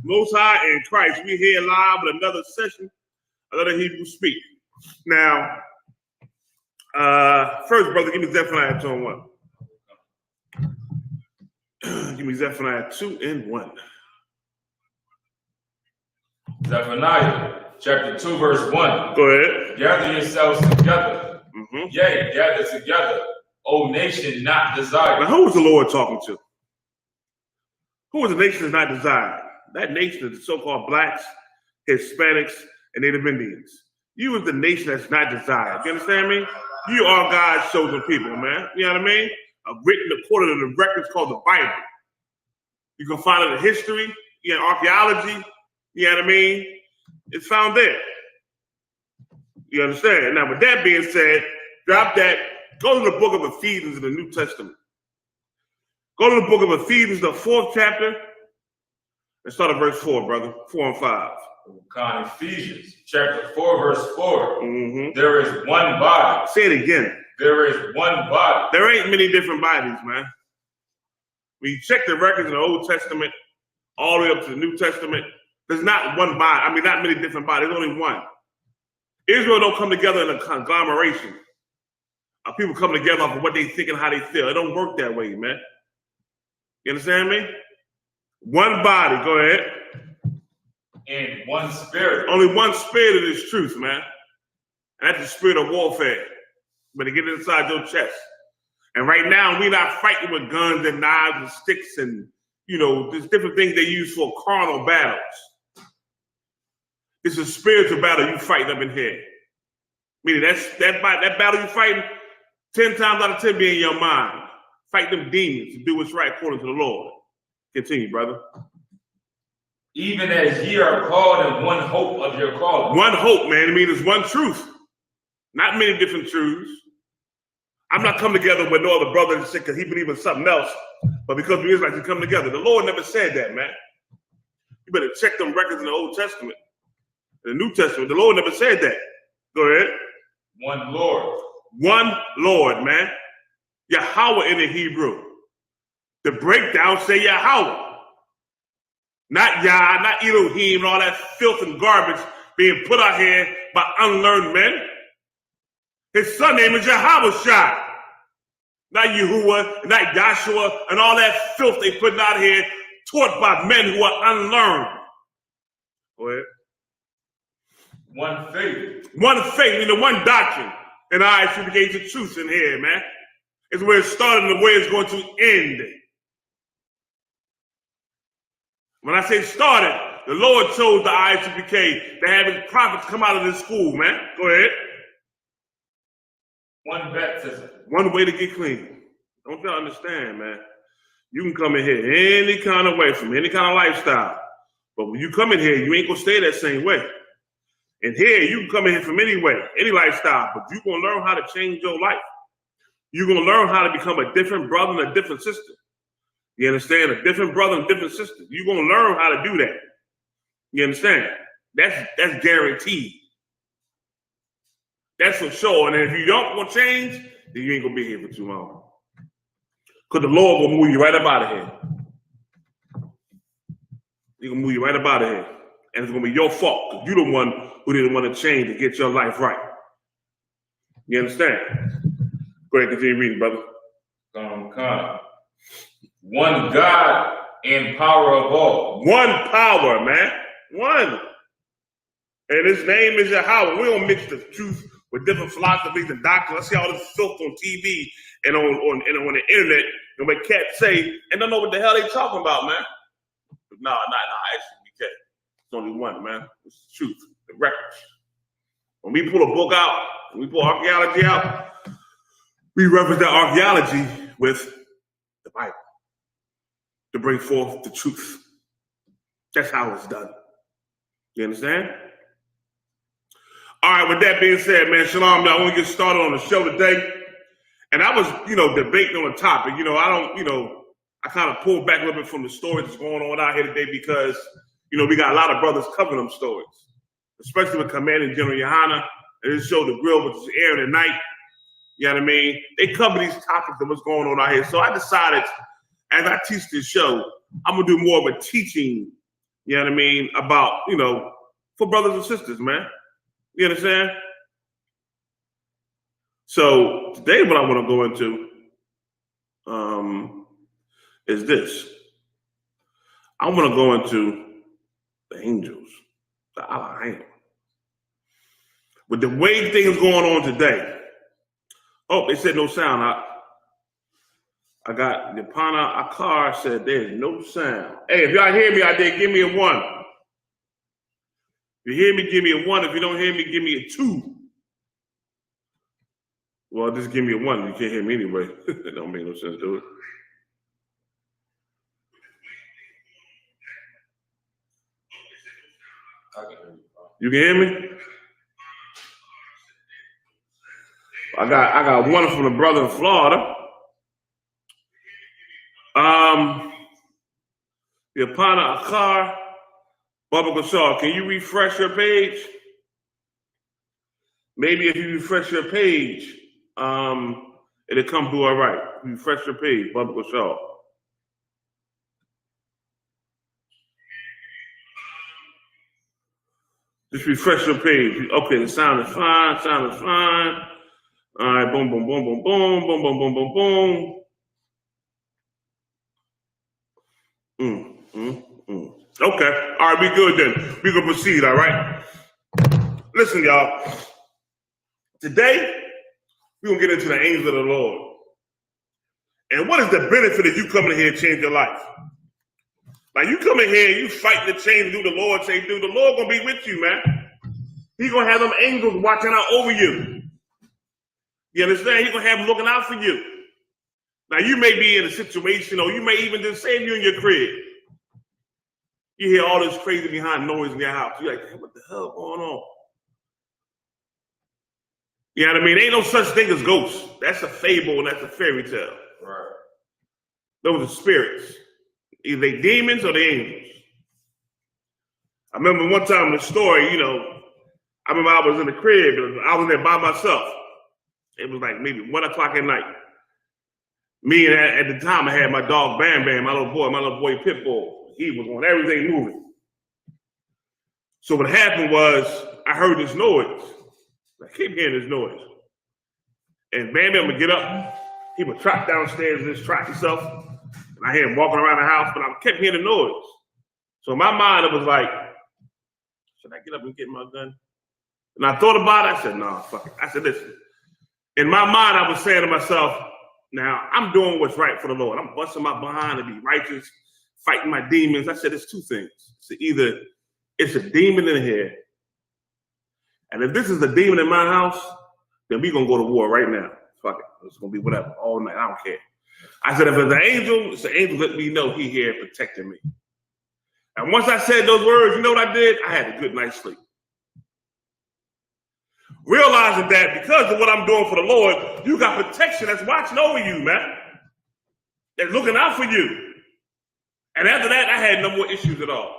Most High in Christ. We here live with another session, another Hebrew Speak. Now, first, brother, give me Zephaniah 2 and 1. Give me Zephaniah 2 and 1. Zephaniah chapter 2, verse 1. Go ahead. Gather yourselves together. Yea, gather together, O nation not desired. Now, who was the Lord talking to? Who was the nation that's not desired? That nation is the so-called blacks, Hispanics, and Native Indians. You is the nation that's not desired. You understand me? You are God's chosen people, man. You know what I mean? Written according to the records called the Bible. You can find it in history, archaeology. You know what I mean? It's found there. You understand? Now, with that being said, drop that. Go to the book of Ephesians in the New Testament. Go to the book of Ephesians, the 4th chapter. Let's start at verse 4, brother. 4 and 5. Ephesians chapter 4, verse 4. There is one body. Say it again. There is one body. There ain't many different bodies, man. When you check the records in the Old Testament, all the way up to the New Testament, there's not one body. I mean, not many different bodies. There's only one. Israel don't come together in a conglomeration. People come together off of what they think and how they feel. It don't work that way, man. You understand me? One body. Go ahead. And one spirit. Only one spirit in this truth, man. And that's the spirit of warfare. But to get it inside your chest. And right now, we're not fighting with guns and knives and sticks and, there's different things they use for carnal battles. It's a spiritual battle you fighting up in here. Meaning that battle you fighting 10 times out of 10 be in your mind. Fight them demons and do what's right according to the Lord. Continue, brother. Even as ye are called in one hope of your calling. One hope, man. I mean, it's one truth. Not many different truths. I'm not coming together with no other brother and sick because he believes in something else. But because we Israelites come together. The Lord never said that, man. You better check them records in the Old Testament. In the New Testament, the Lord never said that. Go ahead. One Lord. One Lord, man. Yahweh in the Hebrew. The breakdown say Yahweh. Not Yah, not Elohim, and all that filth and garbage being put out here by unlearned men. His son name is Yahweh. Not Yahuwah, not Joshua, and all that filth they putting out here taught by men who are unlearned. Go ahead. One faith. One faith, one doctrine. And I.S.U.P.K. the truth in here, man. It's where it started and the way it's going to end. When I say started, the Lord chose the I.S.U.P.K. to have his prophets come out of this school, man. Go ahead. One baptism. One way to get clean. Don't y'all understand, man? You can come in here any kind of way, from any kind of lifestyle. But when you come in here, you ain't going to stay that same way. And here, you can come in here from any way, any lifestyle, but you're going to learn how to change your life. You're going to learn how to become a different brother and a different sister. You understand? A different brother and different sister. You're going to learn how to do that. You understand? That's guaranteed. That's for sure. And if you don't want to change, then you ain't going to be here for too long. Because the Lord will move you right up out of here. He's going to move you right up out of here. And it's going to be your fault because you're the one who didn't want to change to get your life right. You understand? Go ahead, continue reading, brother. One God and power of all. One power, man. One. And his name is Yahweh. We don't mix the truth with different philosophies and doctrines. I see all this filth on TV and on the internet, and what cats say, and don't know what the hell they talking about, man. Nah, I.S.U.P.K. It's only one, man. It's the truth, the records. When we pull a book out, when we pull archaeology out, we reference that archaeology with the Bible to bring forth the truth. That's how it's done. You understand? All right, with that being said, man, shalom, y'all. I want to get started on the show today. And I was, debating on a topic. I kind of pulled back a little bit from the stories that's going on out here today because, we got a lot of brothers covering them stories, especially with Commanding General Yohanna and his show, The Grill, which is airing at night. You know what I mean? They cover these topics of what's going on out here. So I decided, as I teach this show, I'm going to do more of a teaching You know what I mean? About, for brothers and sisters, man. You understand? So today what I want to go into is this. I want to go into the angels, the I. With the way things going on today. Oh, they said no sound. I got Yapana Akar said there's no sound. Hey, if y'all hear me out there, give me a 1. If you hear me, give me a 1. If you don't hear me, give me a 2. Well, just give me a 1. You can't hear me anyway. That don't make no sense, do it? You can hear me? I got 1 from the brother in Florida. Yapana Akar, Bubba Gasol, can you refresh your page? Maybe if you refresh your page, it'll come through all right. Refresh your page, Bubba Gasol. Just refresh your page. Okay, the sound is fine. Sound is fine. All right, boom, boom, boom, boom, boom, boom, boom, boom, boom, boom. Okay, all right, we good then. We can proceed, all right? Listen, y'all. Today, we're going to get into the angels of the Lord. And what is the benefit of you coming in here and change your life? Like, you come in here, you fighting to change, do the Lord say do. The Lord going to be with you, man. He's going to have them angels watching out over you. You understand? He's going to have them looking out for you. Now, you may be in a situation, or you may even just save you in your crib. You hear all this crazy behind noise in your house. You're like, hey, what the hell going on? You know what I mean? Ain't no such thing as ghosts. That's a fable and that's a fairy tale. Right. Those are spirits. Either they demons or they angels. I remember one time in the story, I remember I was in the crib and I was there by myself. It was like maybe 1 o'clock at night. Me and at the time I had my dog Bam Bam, my little boy Pitbull. He was on everything moving. So what happened was I heard this noise. I keep hearing this noise. And Bam Bam would get up. He would trot downstairs and just trot himself. And I hear him walking around the house, but I kept hearing the noise. So in my mind, it was like, should I get up and get my gun? And I thought about it. I said, nah, fuck it. I said, listen. In my mind, I was saying to myself, now I'm doing what's right for the Lord. I'm busting my behind to be righteous, fighting my demons. I said, it's 2 things. So either it's a demon in here, and if this is a demon in my house, then we're going to go to war right now. Fuck it. It's going to be whatever, all night. I don't care. I said, if it's an angel, it's an angel let me know he here protecting me. And once I said those words, you know what I did? I had a good night's sleep. Realizing that because of what I'm doing for the Lord, you got protection that's watching over you, man. That's looking out for you. And after that, I had no more issues at all.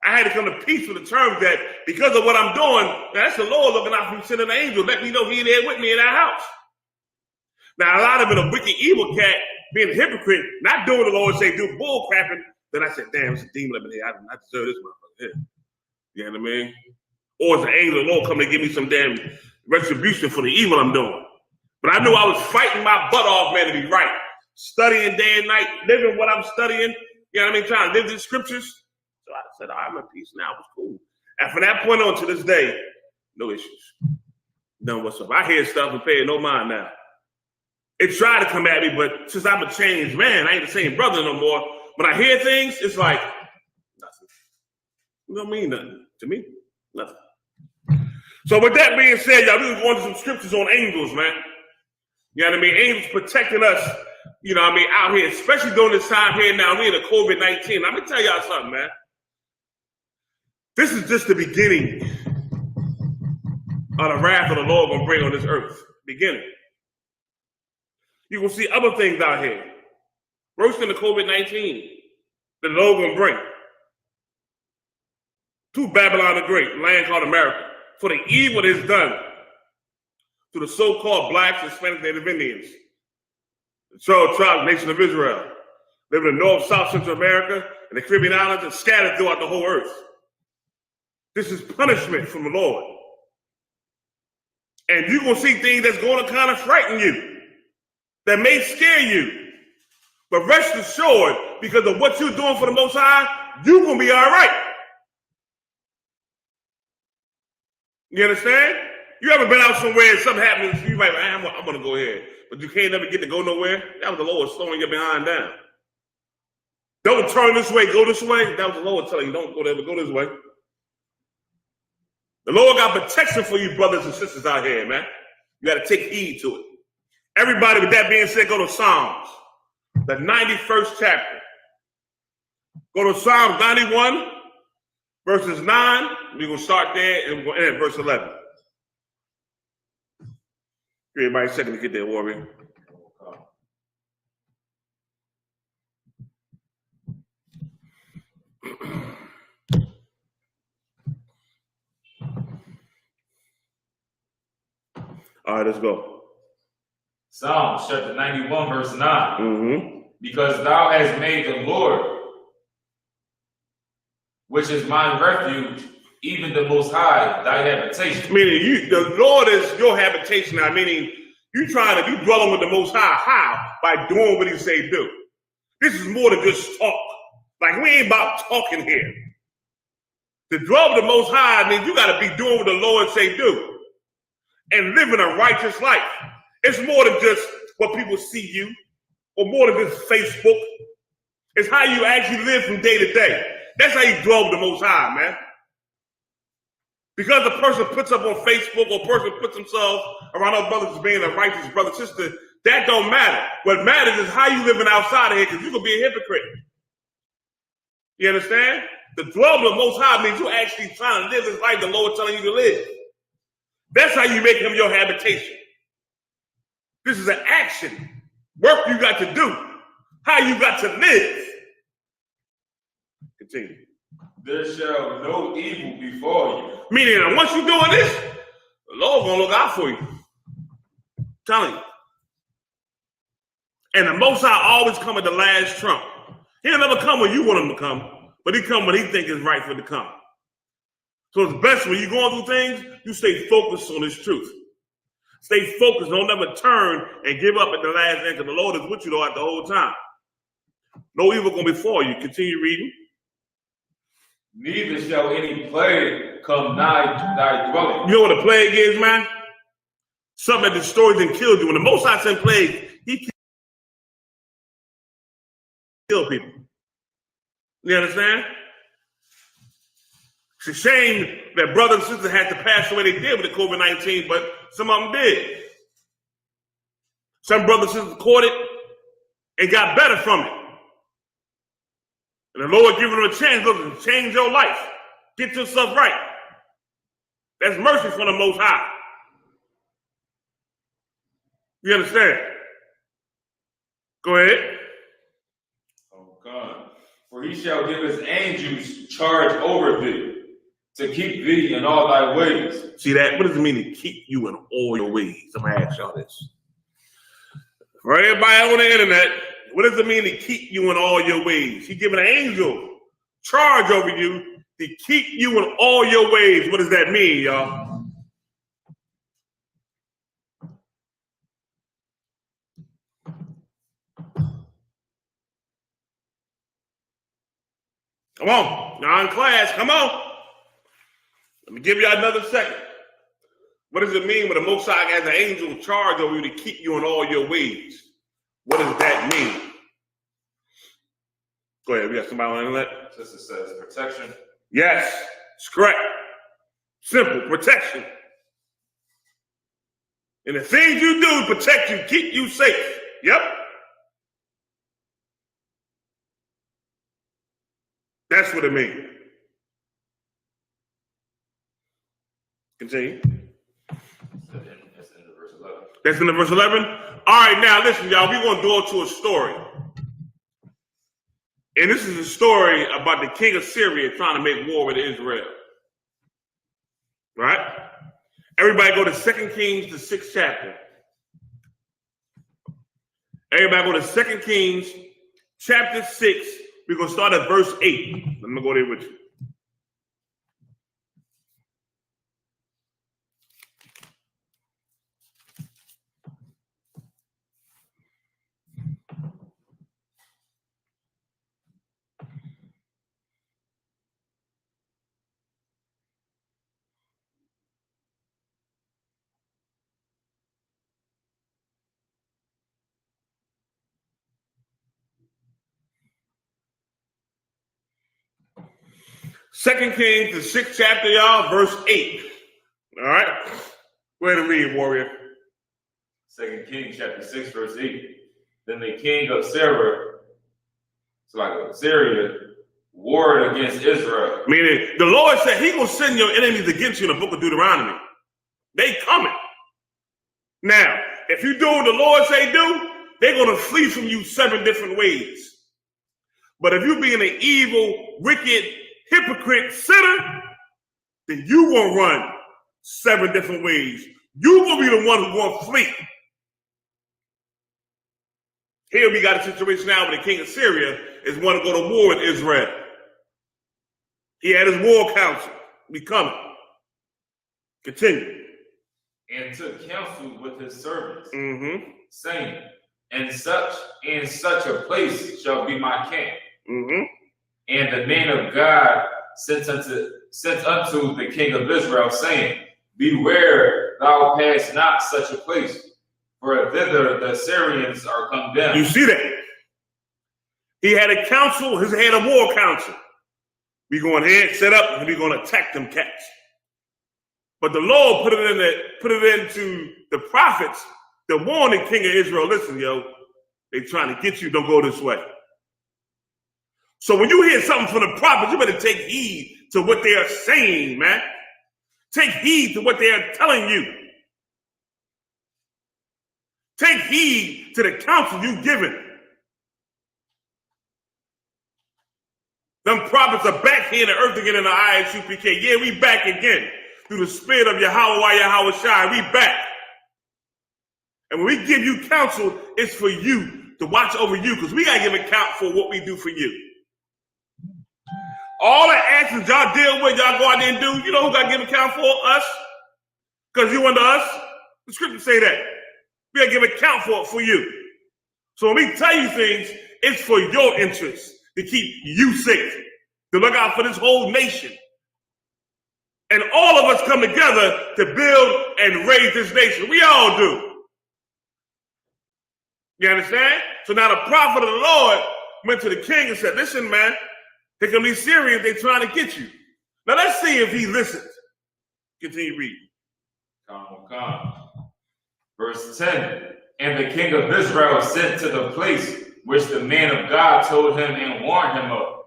I had to come to peace with the terms that because of what I'm doing, that's the Lord looking out for me, sending an angel, let me know he there with me in that house. Now, a lot of it a wicked, evil cat, being a hypocrite, not doing the Lord say, do bull crapping. Then I said, damn, it's a demon up in here. I deserve this motherfucker here. You know what I mean? Or it's an angel of the Lord coming to give me some damn retribution for the evil I'm doing. But I knew I was fighting my butt off, man, to be right. Studying day and night, living what I'm studying. You know what I mean? Trying to live the scriptures. So I said, I'm at peace now. It was cool. And from that point on to this day, no issues. None whatsoever. I hear stuff and pay no mind now. It tried to come at me, but since I'm a changed man, I ain't the same brother no more. When I hear things, it's like nothing. It don't mean nothing to me. Nothing. So with that being said, y'all, we can go into some scriptures on angels, man. You know what I mean? Angels protecting us, you know what I mean, out here, especially during this time here now. We're in the COVID-19. Let me tell y'all something, man. This is just the beginning of the wrath of the Lord gonna bring on this earth. Beginning. You will see other things out here. Worse than the COVID-19 that the Lord gonna bring. To Babylon the Great, land called America, for the evil that is done to the so-called blacks, Hispanic, Native Indians, the 12 tribes, nation of Israel, living in North, South, Central America, and the Caribbean islands, and scattered throughout the whole earth. This is punishment from the Lord. And you're going to see things that's going to kind of frighten you, that may scare you. But rest assured, because of what you're doing for the Most High, you're going to be all right. You understand? You ever been out somewhere and something happens, you might be like, I'm going to go here. But you can't never get to go nowhere. That was the Lord slowing your behind down. Don't turn this way, go this way. That was the Lord telling you, don't go there, but go this way. The Lord got protection for you brothers and sisters out here, man. You got to take heed to it. Everybody, with that being said, go to Psalms, the 91st chapter. Go to Psalms 91, verses 9. We're going to start there and we're going to end at verse 11. Everybody, a second to get there, warrior. All right, let's go. Psalms chapter 91, verse 9. Because thou hast made the Lord, which is my refuge, even the Most High, thy habitation. Meaning, the Lord is your habitation. Now, meaning, you dwelling with the Most High. How? By doing what He say do. This is more than just talk. Like, we ain't about talking here. To dwell with the Most High means you got to be doing what the Lord say do. And living a righteous life. It's more than just what people see you, or more than just Facebook. It's how you actually live from day to day. That's how you dwell with the Most High, man. Because a person puts up on Facebook, or a person puts himself around other brothers as being a righteous brother, sister, that don't matter. What matters is how you living outside of here, because you can be a hypocrite. You understand? The dwell with the Most High means you actually trying to live this life the Lord telling you to live. That's how you make Him your habitation. This is an action. Work you got to do. How you got to live. Continue. There shall no evil befall you. Meaning that once you're doing this, the Lord's going to look out for you. I'm telling you. And the Most High always come at the last trump. He'll never come when you want Him to come, but He come when He think it's right for Him to come. So it's best when you're going through things, you stay focused on this truth. Stay focused. Don't ever turn and give up at the last end, because the Lord is with you the whole time. No evil going to befall you. Continue reading. Neither shall any plague come nigh thy dwelling. You know what a plague is, man? Something that destroys and kills you. When the Most High sent plague, He kills people. You understand? It's a shame that brothers and sisters had to pass away. They did with the COVID-19, but some of them did. Some brothers and sisters caught it and got better from it. And the Lord giving them a chance. Look, change your life. Get yourself right. That's mercy from the Most High. You understand? Go ahead. Oh God. For He shall give His angels charge over thee, to keep thee in all thy ways. See that? What does it mean to keep you in all your ways? I'm going to ask y'all this. For everybody on the internet, what does it mean to keep you in all your ways? He giving an angel charge over you to keep you in all your ways. What does that mean, y'all? Come on. Now in class, come on. Let me give you another second. What does it mean when the Most High has an angel charge over you to keep you in all your ways? What does that mean? Go ahead. We got somebody on the internet? Sister says protection. Yes, it's correct. Simple, protection. And the things you do protect you, keep you safe. Yep. That's what it means. Continue. That's in verse 11. That's in the verse 11? All right, now listen, y'all. We're going to go to a story. And this is a story about the king of Syria trying to make war with Israel. Right? Everybody go to 2 Kings, the 6th chapter. Everybody go to 2 Kings chapter 6. We're going to start at verse 8. I'm going to go there with you. Second Kings, the 6th chapter, y'all, verse 8. All right? Go ahead and read, warrior. 2 Kings chapter 6, verse 8. Then the king of Syria, warred against Israel. Meaning, the Lord said he will send your enemies against you in the book of Deuteronomy. They coming. Now, if you do what the Lord say do, they're going to flee from you 7 different ways. But if you being an evil, wicked, hypocrite sinner, then you won't run 7 different ways. You will be the one who won't flee. Here we got a situation now where the king of Syria is want to go to war with Israel. He had his war council. We coming. Continue. And took counsel with his servants, Mm-hmm. saying, in such a place shall be my camp. Mm-hmm. And the man of God sent unto the king of Israel, saying, beware, thou pass not such a place, for thither the Syrians are come down. You see that? He had a council, he had a war council. We going ahead, set up, and we're going to attack them cats. But the Lord put it into the prophets to warn the king of Israel, listen, yo, they trying to get you, don't go this way. So when you hear something from the prophets, you better take heed to what they are saying, man. Take heed to what they are telling you. Take heed to the counsel you've given. Them prophets are back here in the earth again in the I.S.U.P.K. Yeah, we back again. Through the spirit of Yahweh Shai, we back. And when we give you counsel, it's for you to watch over you, because we got to give account for what we do for you. All the actions y'all deal with, y'all go out there and do, you know who got to give account for? Us. Because you under us. The scriptures say that. We got to give account for it for you. So when we tell you things, it's for your interest, to keep you safe, to look out for this whole nation. And all of us come together to build and raise this nation. We all do. You understand? So now the prophet of the Lord went to the king and said, listen, man, here come these Syrians, they trying to get you. Now let's see if he listens. Continue reading. Come. Verse 10. And the king of Israel sent to the place which the man of God told him and warned him of,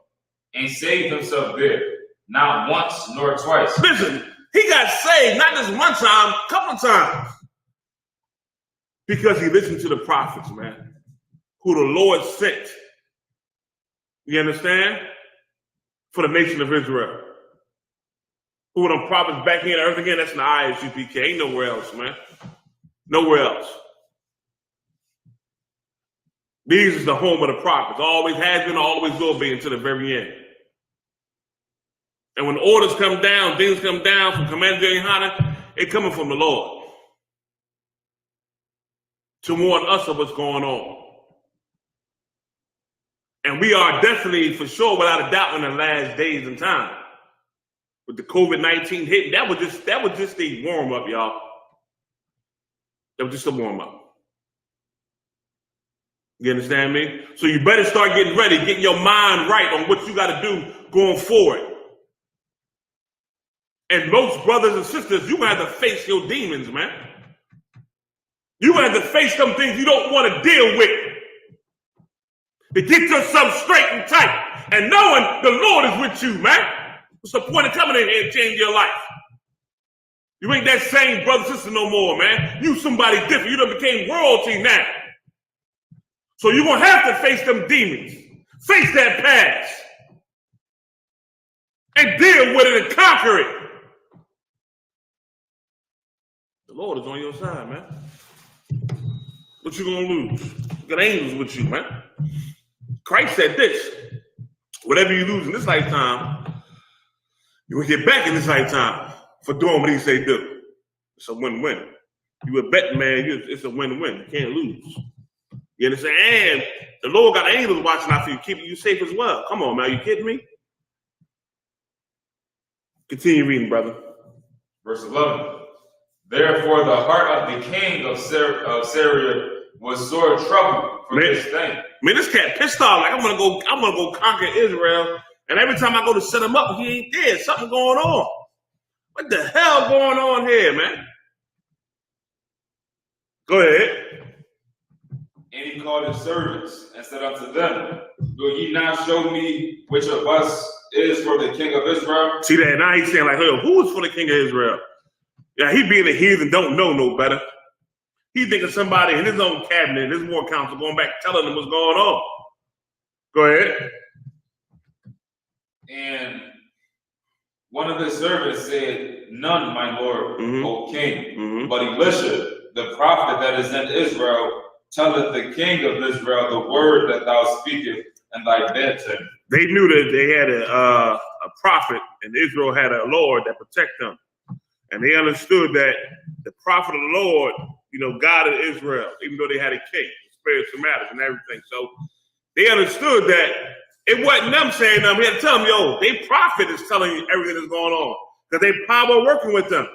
and saved himself there, not once nor twice. Listen, he got saved not just one time, a couple of times. Because he listened to the prophets, man, who the Lord sent. You understand? For the nation of Israel. Who are them prophets back here on earth again? That's in the I.S.U.P.K. Ain't nowhere else, man. Nowhere else. These is the home of the prophets. Always has been, always will be until the very end. And when orders come down, things come down from Commander GEN.YAHANNA, it coming from the Lord to warn us of what's going on. And we are definitely, for sure, without a doubt, in the last days and time. With the COVID-19 hitting, that was just a warm-up, y'all. That was just a warm-up. You understand me? So you better start getting ready, getting your mind right on what you got to do going forward. And most brothers and sisters, you're going to have to face your demons, man. You're going to have to face some things you don't want to deal with. To get yourself straight and tight. And knowing the Lord is with you, man. What's the point of coming in here and changing your life? You ain't that same brother sister no more, man. You somebody different. You done became royalty now. So you're going to have to face them demons. Face that past. And deal with it and conquer it. The Lord is on your side, man. What you going to lose? You got angels with you, man. Christ said this: whatever you lose in this lifetime, you will get back in this lifetime for doing what he say do. It's a win-win. You a betting man, it's a win-win. You can't lose. You understand? And the Lord got angels watching out for you, keeping you safe as well. Come on, man. You kidding me? Continue reading, brother. Verse 11. Therefore, the heart of the king of Syria was sore troubled for this thing. Man, this cat pissed off. Like, I'm gonna go conquer Israel. And every time I go to set him up, he ain't there. Something going on. What the hell going on here, man? Go ahead. And he called his servants and said unto them, will ye not show me which of us is for the king of Israel? See that? Now he's saying like, hey, who is for the king of Israel? Yeah, he being a heathen don't know no better. He thinking somebody in his own cabinet, in his war council, going back telling him what's going on. Go ahead. And one of his servants said, none, my lord, O king, but Elisha, the prophet that is in Israel, telleth the king of Israel the word that thou speakest and thy bed to him. They knew that they had a prophet, and Israel had a Lord that protect them. And they understood that the prophet of the Lord, God of Israel, even though they had a king, spiritual matters and everything. So they understood that it wasn't them saying them. He had to tell them, yo, they prophet is telling you everything that's going on. Because they power working with them.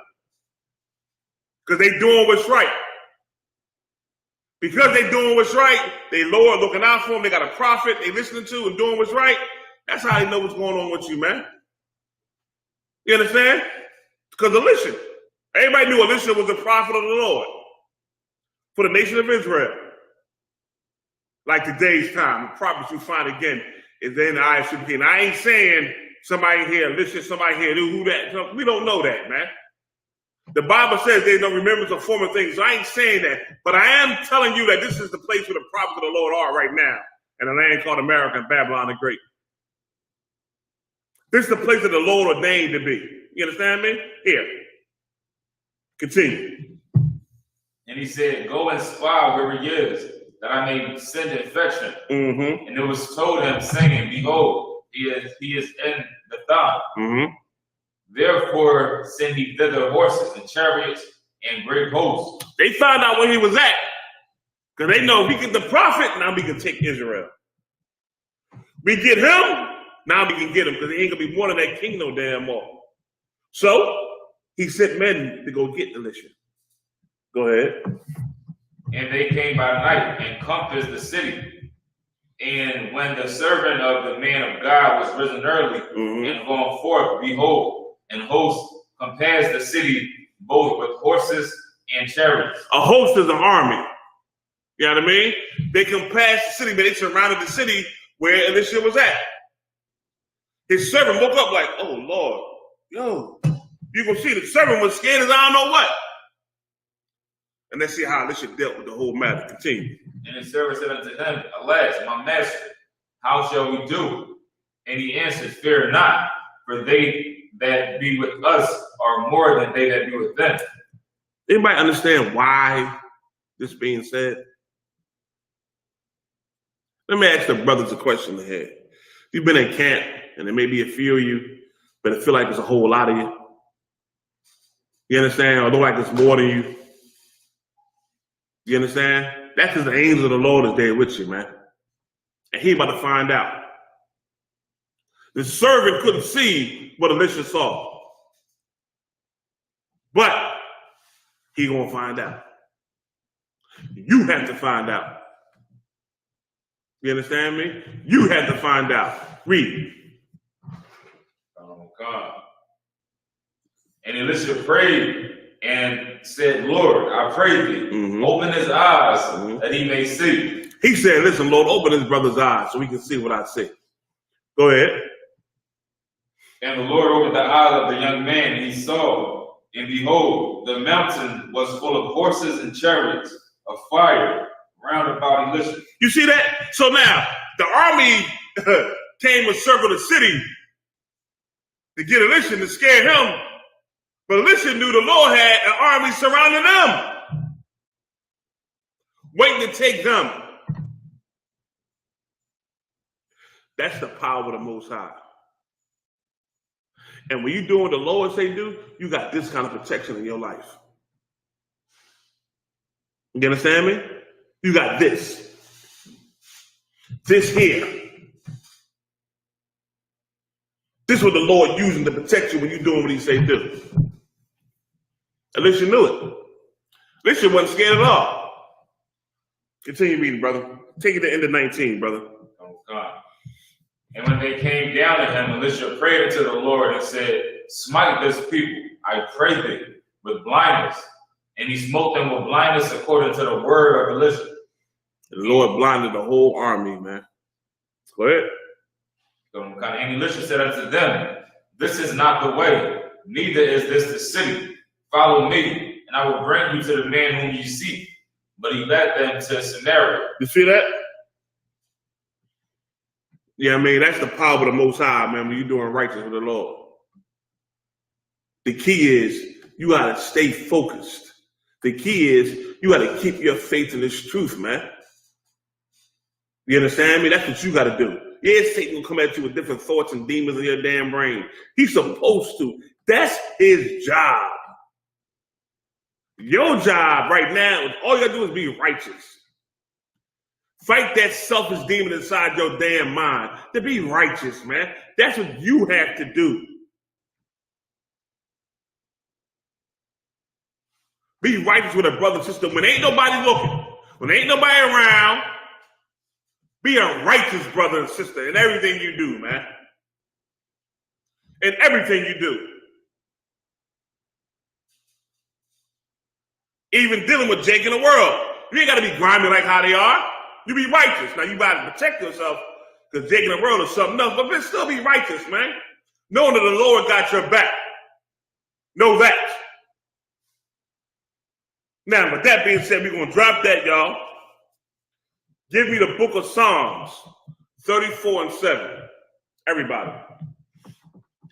Because they doing what's right. Because they doing what's right, they Lord looking out for them. They got a prophet they listening to and doing what's right. That's how they know what's going on with you, man. You understand? Because Elisha, everybody knew Elisha was the prophet of the Lord for the nation of Israel. Like today's time, the prophets you find again is in the I.S.U.P.K. And I ain't saying somebody here, Elisha, somebody here, who that. We don't know that, man. The Bible says there's no remembrance of former things. So I ain't saying that. But I am telling you that this is the place where the prophets of the Lord are right now in a land called America and Babylon the Great. This is the place that the Lord ordained to be. You understand me? Here. Continue. And he said, go and spy where he is, that I may send and fetch him. And it was told him, saying, behold, he is in the thought. Therefore send he thither horses and chariots and great hosts. They found out where he was at. Because they know we get the prophet, now we can take Israel. We get him, now we can get him, because he ain't going to be more than that king no damn more. So he sent men to go get Elisha. Go ahead. And they came by night and compassed the city. And when the servant of the man of God was risen early and gone forth, behold, and hosts compassed the city both with horses and chariots. A host is an army. You know what I mean? They compassed the city, but they surrounded the city where Elisha was at. His servant woke up like, oh, Lord, yo, you can see the servant was scared as I don't know what. And let's see how Elisha dealt with the whole matter. Continue. And his servant said unto him, alas, my master, how shall we do? And he answered, fear not, for they that be with us are more than they that be with them. Anybody understand why this being said? Let me ask the brothers a question ahead. You've been in camp, and there may be a few of you, but it feel like there's a whole lot of you. You understand? Although like it's more than you. You understand? That's because the angel of the Lord is there with you, man. And he about to find out. The servant couldn't see what Elisha saw. But he gonna find out. You have to find out. You understand me? You have to find out. Read. Oh God. And Elisha prayed and said, Lord, I pray thee, open his eyes that he may see. He said, listen, Lord, open his brother's eyes so he can see what I see. Go ahead. And the Lord opened the eyes of the young man, and he saw, and behold, the mountain was full of horses and chariots of fire round about Elisha. You see that? So now, the army came and circled the city to get Elisha to scare him. But Elisha knew the Lord had an army surrounding them, waiting to take them. That's the power of the Most High. And when you're doing what the Lord say do, you got this kind of protection in your life. You understand me? You got this. This here. This is what the Lord using to protect you when you're doing what he say do. At least you knew it. At least you wasn't scared at all. Continue reading, brother. Take it to end of 19, brother. Oh, God. And when they came down to him, Elisha prayed unto the Lord and said, smite this people, I pray thee, with blindness. And he smote them with blindness according to the word of Elisha. The Lord blinded the whole army, man. Go ahead. And Elisha said unto them, this is not the way, neither is this the city. Follow me, and I will bring you to the man whom you seek. But he led them to Samaria. You see that? Yeah, I mean, that's the power of the Most High, man, when you're doing righteous with the Lord. The key is you got to stay focused. The key is you got to keep your faith in this truth, man. You understand me? That's what you got to do. Yeah, Satan will come at you with different thoughts and demons in your damn brain. He's supposed to. That's his job. Your job right now, all you got to do is be righteous. Fight that selfish demon inside your damn mind to be righteous, man. That's what you have to do. Be righteous with a brother and sister when ain't nobody looking, when ain't nobody around. Be a righteous brother and sister in everything you do, man. In everything you do. Even dealing with Jake in the world. You ain't got to be grimy like how they are. You be righteous. Now, you got to protect yourself because Jake in the world is something else. But still be righteous, man. Knowing that the Lord got your back. Know that. Now, with that being said, we're going to drop that, y'all. Give me the book of Psalms, 34 and 7. Everybody.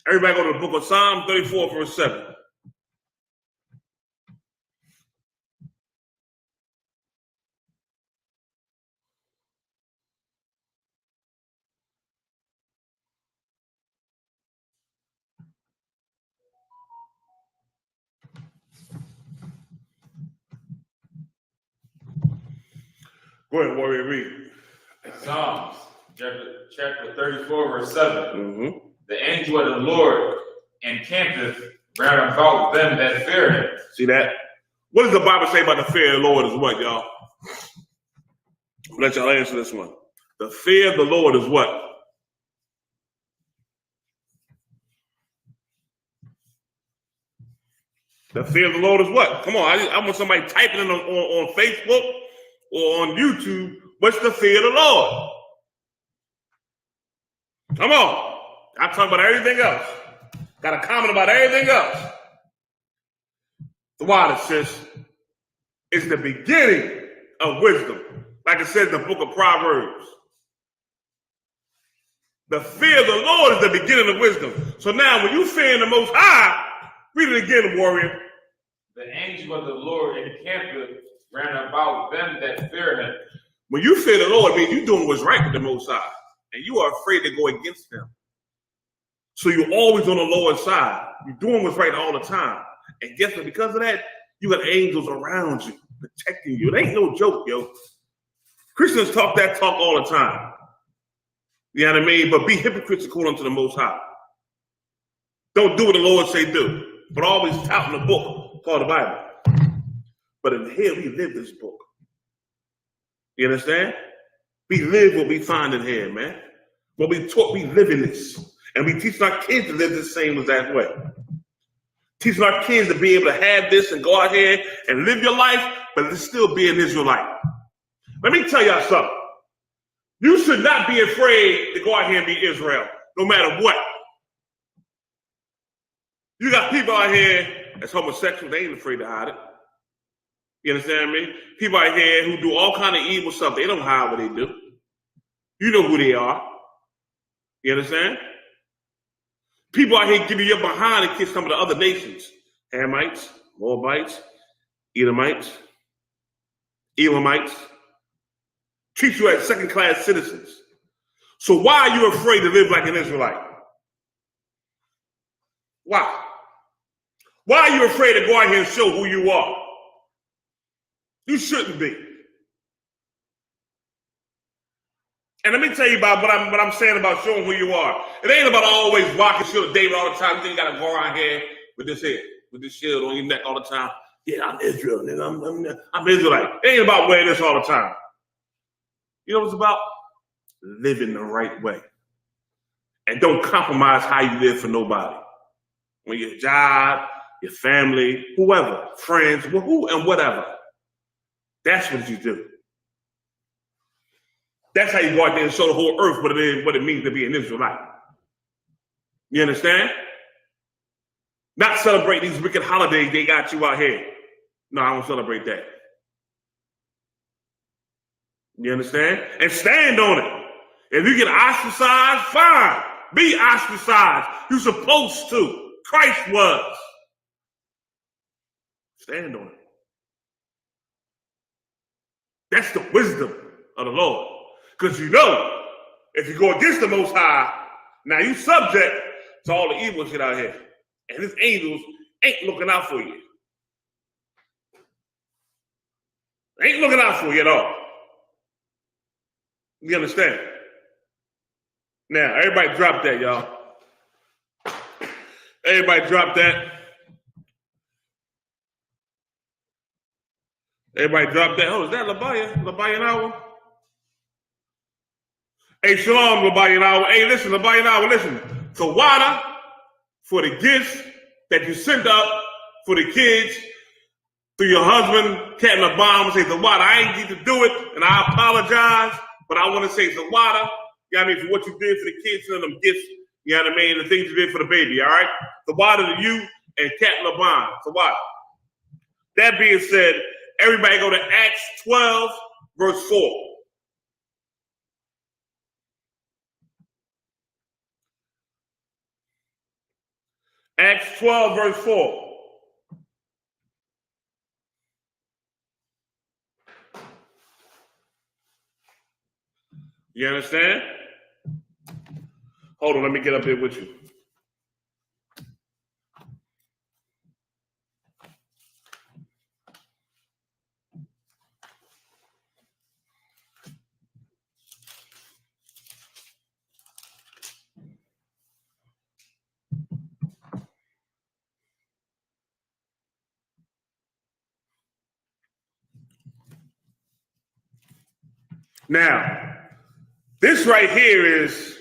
Everybody go to the book of Psalms, 34 verse 7. Go ahead, warrior, read. Psalms, chapter 34, verse 7. Mm-hmm. The angel of the Lord encampeth round about them that fear him. See that? What does the Bible say about the fear of the Lord is what, y'all? Let y'all answer this one. The fear of the Lord is what? The fear of the Lord is what? Come on, I want somebody typing it on Facebook or on YouTube. What's the fear of the Lord? Come on. I talk about everything else. Got a comment about everything else. The water says it's the beginning of wisdom. Like it says in the book of Proverbs. The fear of the Lord is the beginning of wisdom. So now when you fear the Most High, read it again, warrior. The angel of the Lord encampeth round about them that fear him. When you fear the Lord, it means you're doing what's right with the Most High. And you are afraid to go against them. So you're always on the Lord's side. You're doing what's right all the time. And guess what? Because of that, you got angels around you, protecting you. It ain't no joke, yo. Christians talk that talk all the time. You know what I mean? But be hypocrites according to the Most High. Don't do what the Lord say do. But always touting the book called the Bible. But in here, we live this book. You understand? We live what we find in here, man. What we taught, we live in this. And we teach our kids to live the same as that way. Teaching our kids to be able to have this and go out here and live your life, but to still be an Israelite. Let me tell y'all something. You should not be afraid to go out here and be Israel, no matter what. You got people out here that's homosexual, they ain't afraid to hide it. You understand me? People out here who do all kind of evil stuff, they don't hide what they do. You know who they are. You understand? People out here giving you behind and kiss some of the other nations. Hamites, Moabites, Edomites, Elamites. Treat you as second-class citizens. So why are you afraid to live like an Israelite? Why? Why are you afraid to go out here and show who you are? You shouldn't be. And let me tell you about what I'm saying about showing who you are. It ain't about always rocking shield David all the time. You think you gotta go around here with this head, with this shield on your neck all the time. Yeah, I'm Israel, nigga. I'm Israelite. It ain't about wearing this all the time. You know what it's about? Living the right way. And don't compromise how you live for nobody. When your job, your family, whoever, friends, who and whatever. That's what you do. That's how you go out there and show the whole earth what it is, what it means to be an Israelite. You understand? Not celebrate these wicked holidays they got you out here. No, I don't celebrate that. You understand? And stand on it. If you get ostracized, fine. Be ostracized. You're supposed to. Christ was. Stand on it. That's the wisdom of the Lord. Because you know, if you go against the Most High, now you subject to all the evil shit out here. And his angels ain't looking out for you. Ain't looking out for you at all. You understand? Now, everybody drop that, y'all. Everybody drop that. Everybody drop that. Oh, is that Labaya? Labaya Hour? Hey, shalom, Labaya Hour. Hey, listen, Labaya Hour, listen. So, water for the gifts that you sent up for the kids through your husband, catching a bomb, say, Zawada, I ain't get to do it, and I apologize, but I want to say, Zawada, you know what I mean, for what you did for the kids and them gifts, you know what I mean, the things you did for the baby, all right? Zawada to you and Cat LeBron, Zawada. That being said, everybody go to Acts 12, verse 4. Acts 12, verse 4. You understand? Hold on, let me get up here with you. Now, this right here is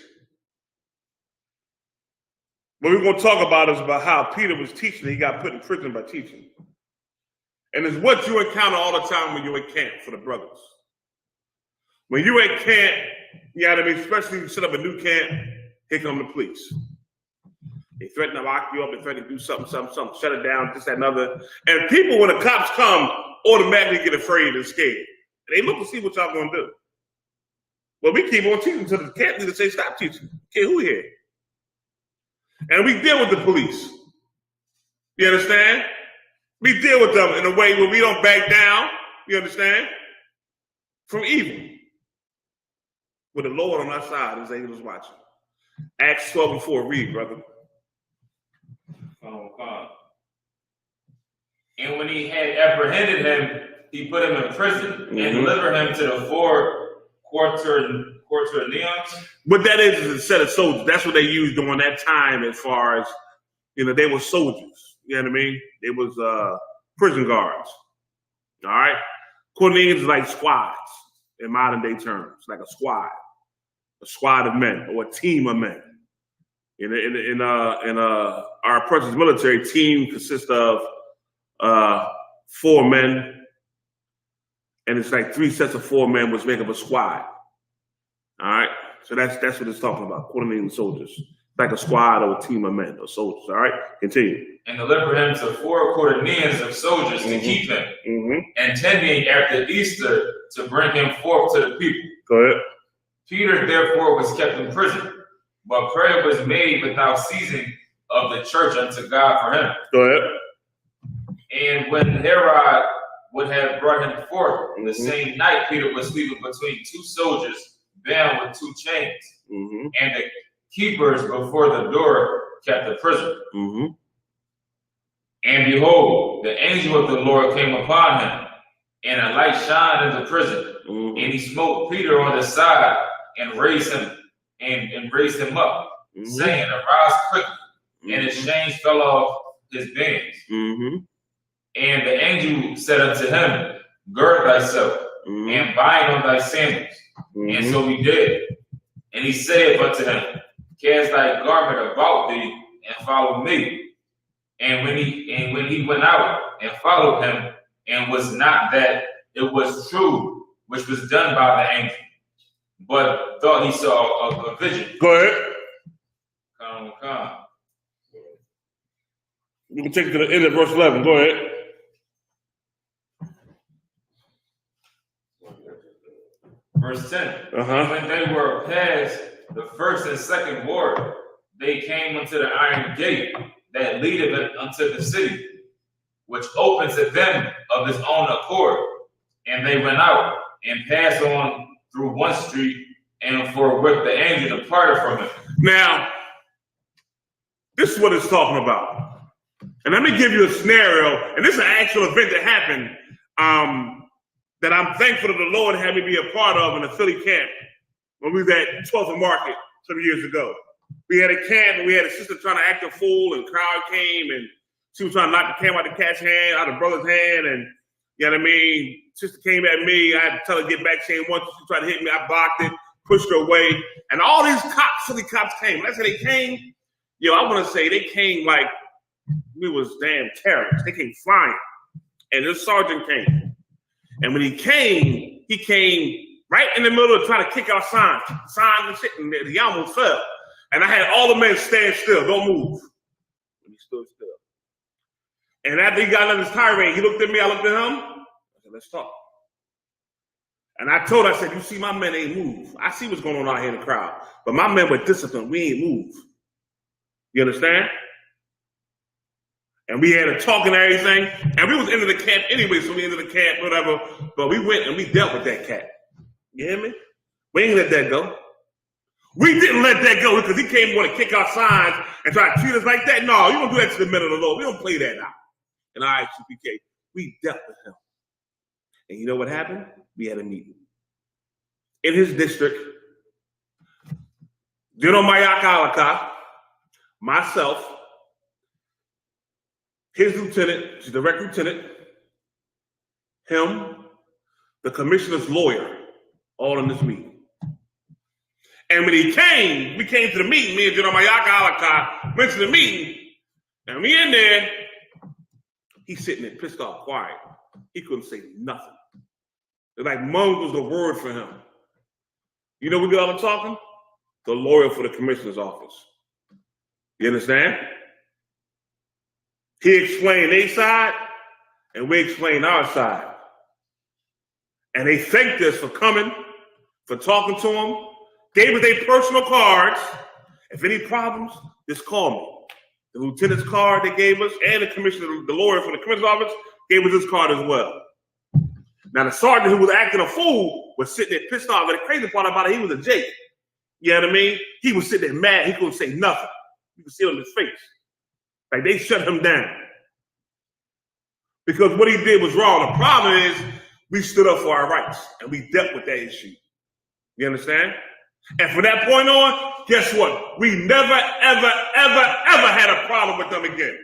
what we're going to talk about, is about how Peter was teaching. He got put in prison by teaching. And it's what you encounter all the time when you're at camp for the brothers. When you're at camp, you know what I mean, especially if you set up a new camp, here come the police. They threaten to lock you up, they threaten to do something, shut it down, this, that, and other. And people, when the cops come, automatically get afraid and scared. And they look to see what y'all going to do. Well, we keep on teaching until the camp leader say, stop teaching. Okay, who here? And we deal with the police. You understand? We deal with them in a way where we don't back down, you understand, from evil. With the Lord on our side, his angels watching. Acts 12 and 4, read, brother. And when he had apprehended him, he put him in prison and delivered him to the 4 quaternions. What that is a set of soldiers. That's what they used during that time, as far as, you know, they were soldiers. You know what I mean? It was prison guards. All right? Quaternions is like squads in modern day terms, like a squad of men or a team of men. In our person's military, team consists of 4 men. And it's like 3 sets of 4 men, which make up a squad. All right, so that's what it's talking about. Quaternion soldiers, like a squad or a team of men or soldiers. All right, continue. And deliver him to 4 quaternions of soldiers to keep him, intending after Easter to bring him forth to the people. Go ahead. Peter therefore was kept in prison, but prayer was made without ceasing of the church unto God for him. Go ahead. And when Herod would have brought him forth, the same night Peter was sleeping between 2 soldiers, bound with 2 chains. Mm-hmm. And the keepers before the door kept the prisoner. Mm-hmm. And behold, the angel of the Lord came upon him, and a light shined in the prison. Mm-hmm. And he smote Peter on the side and raised him up, Mm-hmm. saying, Arise quickly. Mm-hmm. And his chains fell off his bands. Mm-hmm. And the angel said unto him, Gird thyself, Mm-hmm. and bind on thy sandals. Mm-hmm. And so he did. And he saith unto him, Cast thy garment about thee, and follow me. And when he went out and followed him, and was not that it was true which was done by the angel, but thought he saw a vision. Go ahead. Come. You can take it to the end of verse 11. Go ahead. Verse 10. And when they were past the first and second ward, they came unto the iron gate that leadeth unto the city, which opened to them of his own accord. And they went out and passed on through one street, and forthwith the angel departed from it. Now, this is what it's talking about. And let me give you a scenario, and this is an actual event that happened that I'm thankful that the Lord had me be a part of in the Philly camp when we was at 12th and Market some years ago. We had a camp, and we had a sister trying to act a fool, and crowd came, and she was trying to knock the camp out of the cat's hand, out of brother's hand, and you know what I mean? Sister came at me, I had to tell her to get back. She ain't want to. She tried to hit me, I blocked it, pushed her away, and all these cops, Philly cops came. When I say they came, I want to say they came like we was damn terrorists. They came flying, and this sergeant came. And when he came right in the middle of trying to kick our signs and shit, and he almost fell. And I had all the men stand still, don't move. And he stood still. And after he got on his tirade, he looked at me, I looked at him. I said, let's talk. And I told her, I said, you see, my men ain't move. I see what's going on out here in the crowd. But my men were disciplined. We ain't move. You understand? And we had a talk and everything. And we was into the camp anyway, so we into the camp, whatever. But we went and we dealt with that cat. You hear me? We ain't let that go. We didn't let that go because he came and want to kick our signs and try to treat us like that. No, you don't do that to the men of the Lord. We don't play that out. In I.S.U.P.K, we dealt with him. And you know what happened? We had a meeting. In his district, GEN.YAHANNA, myself, his lieutenant, his direct lieutenant, him, the commissioner's lawyer, all in this meeting. And when he came, we came to the meeting, me and GEN.YAHANNA went to the meeting, and we in there, he's sitting there pissed off, quiet. He couldn't say nothing. It's like mung was the word for him. You know what we got all talking? The lawyer for the commissioner's office. You understand? He explained their side, and we explained our side. And they thanked us for coming, for talking to him, gave us their personal cards. If any problems, just call me. The lieutenant's card they gave us, and the commissioner, the lawyer for the commissioner's office, gave us his card as well. Now, the sergeant who was acting a fool was sitting there pissed off. But the crazy part about it, he was a Jake. You know what I mean? He was sitting there mad. He couldn't say nothing. You could see it on his face. Like they shut him down. Because what he did was wrong. The problem is we stood up for our rights and we dealt with that issue. You understand? And from that point on, guess what? We never, ever, ever, ever had a problem with them again.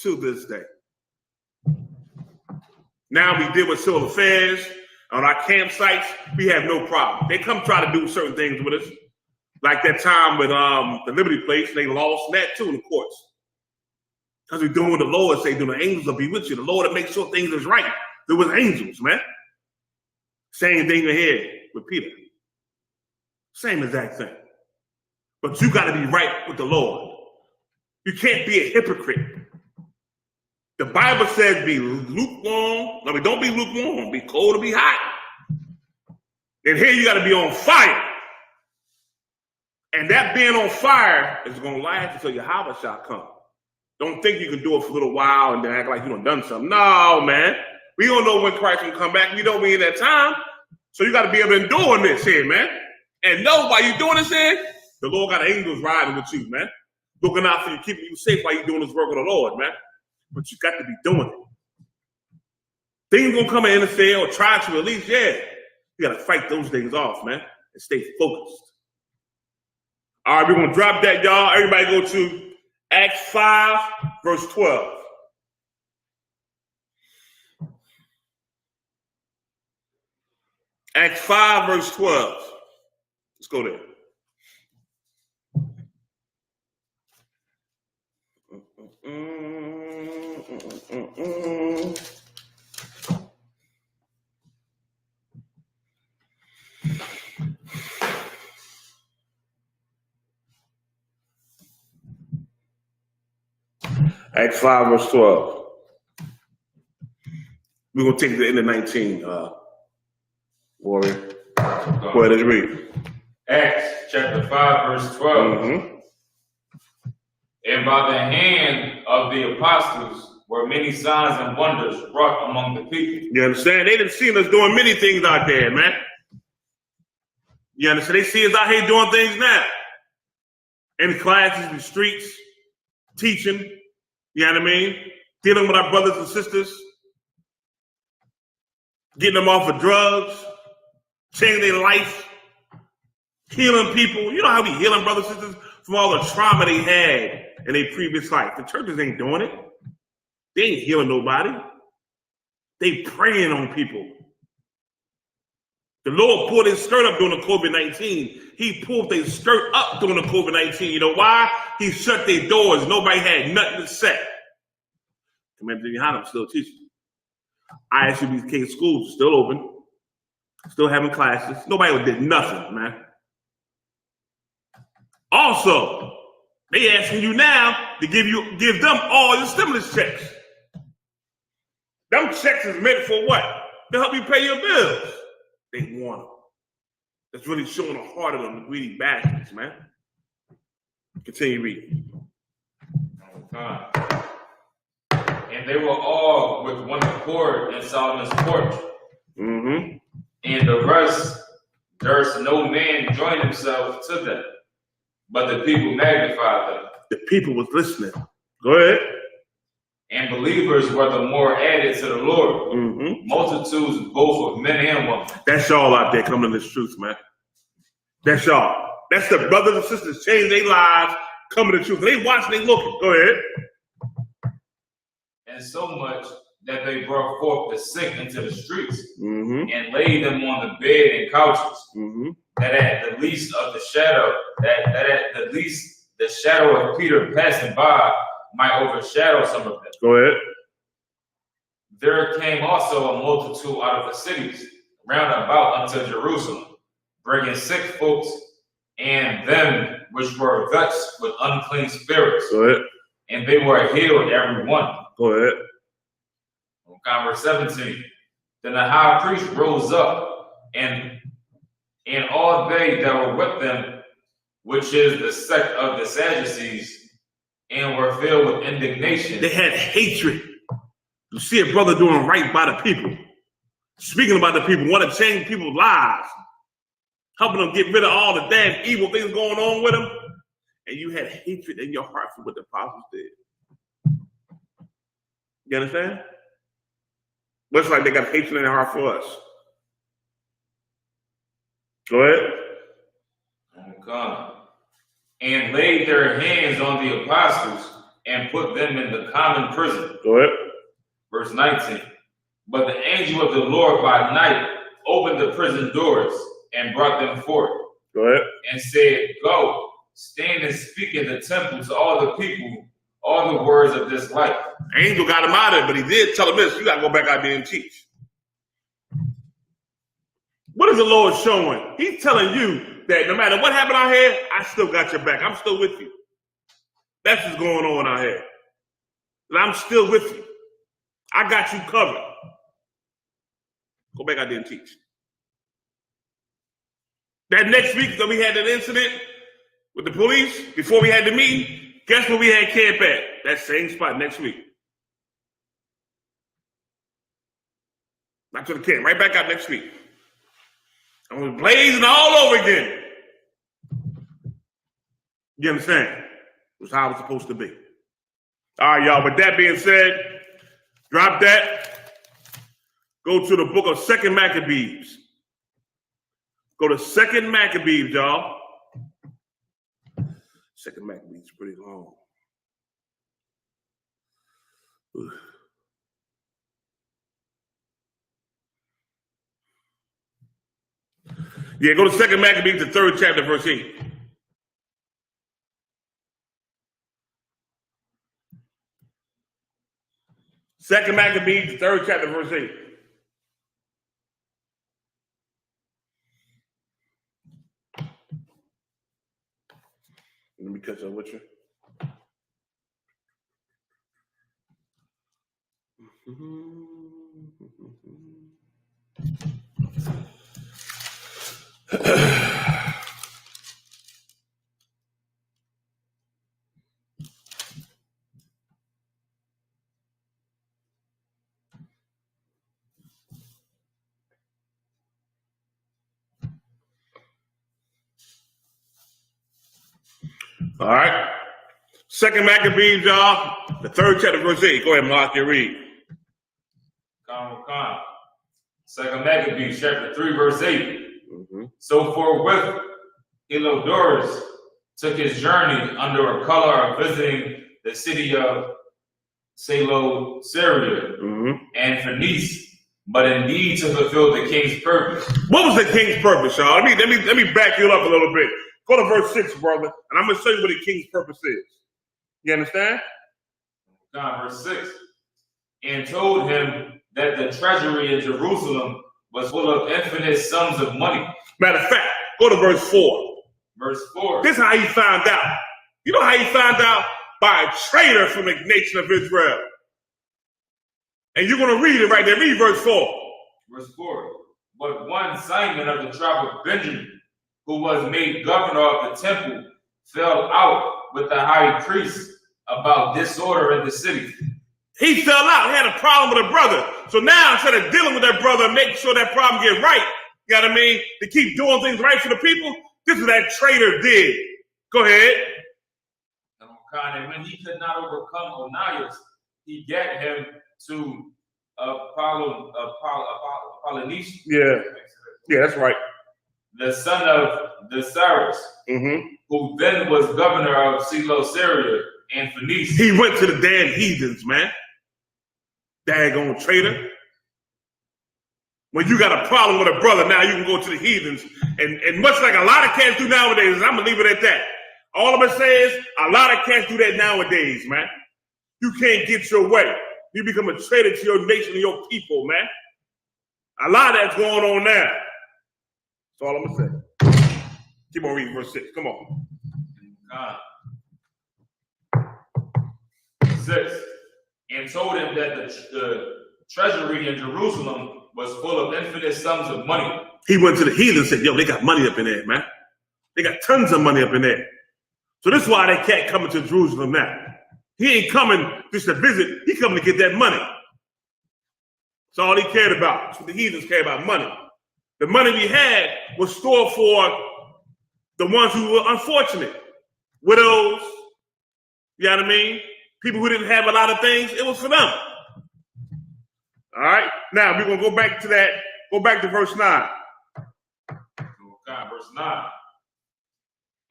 To this day. Now we deal with civil affairs on our campsites. We have no problem. They come try to do certain things with us. Like that time with the Liberty Place, they lost that too in the courts. Because we're doing what the Lord say, the angels will be with you. The Lord will make sure things is right. There was angels, man. Same thing here with Peter. Same exact thing. But you got to be right with the Lord. You can't be a hypocrite. The Bible says be lukewarm. I mean, don't be lukewarm. Be cold or be hot. And here you got to be on fire. And that being on fire is going to last until Yahweh shall come. Don't think you can do it for a little while and then act like you done something. No, man. We don't know when Christ will come back. We don't be in that time. So you got to be able to endure this here, man. And know while you're doing this here, the Lord got angels riding with you, man. Looking out for you, keeping you safe while you're doing this work of the Lord, man. But you got to be doing it. Things gonna come and interfere or try to release, yeah. You got to fight those things off, man, and stay focused. All right, we're going to drop that, y'all. Everybody go to Acts 5, verse 12. Acts 5, verse 12. Let's go there. Acts 5, verse 12. We're going to take the end of 19, Warrior. Go ahead, let's read. Acts chapter 5, verse 12. And by the hand of the apostles were many signs and wonders wrought among the people. You understand? They didn't see us doing many things out there, man. You understand? They see us out here doing things now. In classes, in the streets, teaching, you know what I mean? Dealing with our brothers and sisters, getting them off of drugs, changing their life, healing people. You know how we healing brothers and sisters from all the trauma they had in their previous life. The churches ain't doing it. They ain't healing nobody. They praying on people. The Lord pulled his skirt up during the COVID-19. He pulled their skirt up during the COVID-19. You know why? He shut their doors. Nobody had nothing to say. Commander GEN.YAHANNA still teaching. I.S.U.P.K schools still open. Still having classes. Nobody did nothing, man. Also, they asking you now to give them all your stimulus checks. Them checks is meant for what? To help you pay your bills. They want them. That's really showing the heart of them greedy bastards, man. Continue reading. And they were all with one accord in Solomon's porch. And the rest durst no man join himself to them, but the people magnified them. The people was listening. Go ahead. And believers were the more added to the Lord. Multitudes both of men and women. That's y'all out there coming to this truth, man. That's y'all. That's the brothers and sisters changing their lives, coming to truth. They watching, they looking. Go ahead. And so much that they brought forth the sick into the streets and laid them on the bed and couches. That at the least of the shadow, that at the least the shadow of Peter passing by might overshadow some of them. Go ahead. There came also a multitude out of the cities round about unto Jerusalem, bringing sick folks and them which were vexed with unclean spirits. Go ahead. And they were healed every one. Go ahead. Verse 17. Then the high priest rose up, and all they that were with them, which is the sect of the Sadducees, and were filled with indignation. They had hatred. You see a brother doing right by the people, speaking about the people, want to change people's lives, helping them get rid of all the damn evil things going on with them, and you had hatred in your heart for what the apostles did. You understand? But it's like they got hatred in their heart for us. Go ahead. Okay. And laid their hands on the apostles and put them in the common prison. Go ahead. Verse 19. But the angel of the Lord by night opened the prison doors and brought them forth. Go ahead. And said, Go, stand and speak in the temple to all the people, all the words of this life. Angel got him out of it, but he did tell him this: you got to go back out there and teach. What is the Lord showing? He's telling you that no matter what happened out here, I still got your back. I'm still with you. That's what's going on out here. And I'm still with you. I got you covered. Go back out there and teach. That next week that we had that incident with the police, before we had the meeting, guess where we had camp at? That same spot next week. Not to the camp, right back out next week. And we're blazing all over again. You understand? It's how it's supposed to be. All right, y'all. With that being said, drop that. Go to the book of 2 Maccabees. Go to 2 Maccabees, y'all. 2 Maccabees is pretty long. Ugh. Yeah, go to 2 Maccabees, the 3rd chapter, verse 8. Second Maccabees, the 3rd chapter, verse 8. Let me catch up with you. All right. 2 Maccabees, y'all, the 3rd chapter, verse 8. Go ahead, Mark, you read. Come. 2 Maccabees, chapter 3, verse 8. So forthwith, Elodorus took his journey under a color of visiting the city of Syria and Phoenice, but indeed to fulfill the king's purpose. What was the king's purpose, y'all? Let me back you up a little bit. Go to verse 6, brother, and I'm going to show you what the king's purpose is. You understand? Verse 6. And told him that the treasury in Jerusalem was full of infinite sums of money. Matter of fact, go to verse 4. Verse 4. This is how he found out. You know how he found out? By a traitor from the nation of Israel. And you're going to read it right there. Read verse 4. Verse 4. But one Simon of the tribe of Benjamin, who was made governor of the temple, fell out with the high priest about disorder in the city. He fell out. He had a problem with a brother. So now, instead of dealing with that brother and making sure that problem gets right, you know what I mean, to keep doing things right for the people, this is what that traitor did. Go ahead. And when he could not overcome Onias, he got him to Polynice. Yeah, that's right. The son of Desirus, who then was governor of Syria and Phoenice. He went to the damn heathens, man. Daggone traitor. When you got a problem with a brother, now you can go to the heathens. And much like a lot of cats do nowadays, and I'm going to leave it at that. All I'm going to say is, a lot of cats do that nowadays, man. You can't get your way. You become a traitor to your nation and your people, man. A lot of that's going on now. That's all I'm going to say. Keep on reading verse 6. Come on. 6. And told him that the treasury in Jerusalem was full of infinite sums of money. He went to the heathen and said, yo, they got money up in there, man. They got tons of money up in there. So this is why they can't come to Jerusalem now. He ain't coming just to visit. He coming to get that money. That's all he cared about. That's what the heathens cared about, money. The money we had was stored for the ones who were unfortunate. Widows, you know what I mean? People who didn't have a lot of things, it was for them. All right? Now, we're going to go back to that. Go back to verse 9. Verse 9.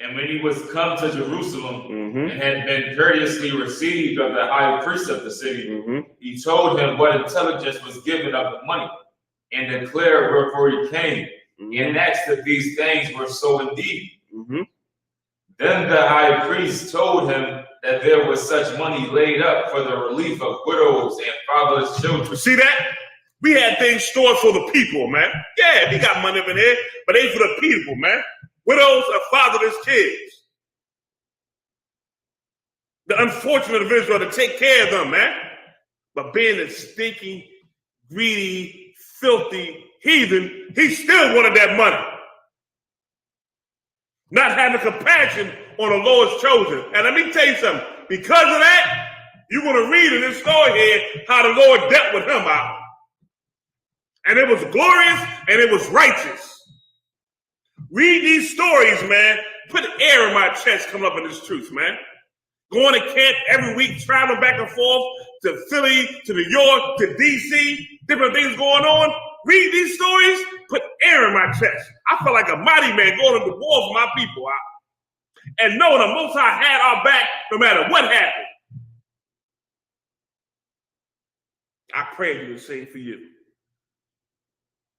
And when he was come to Jerusalem and had been courteously received of the high priest of the city, he told him what intelligence was given of the money and declared wherefore he came and asked if these things were so indeed. Then the high priest told him that there was such money laid up for the relief of widows and fatherless children. See that? We had things stored for the people, man. Yeah, we got money up in here, but they for the people, man. Widows and fatherless kids. The unfortunate of Israel to take care of them, man. But being a stinking, greedy, filthy heathen, he still wanted that money. Not having compassion on the Lord's chosen. And let me tell you something. Because of that, you're going to read in this story here how the Lord dealt with him out. And it was glorious and it was righteous. Read these stories, man. Put air in my chest coming up in this truth, man. Going to camp every week, traveling back and forth to Philly, to New York, to D.C., different things going on. Read these stories, put air in my chest. I feel like a mighty man going to the war for my people. And knowing the Most High had our back no matter what happened. I pray you the same for you.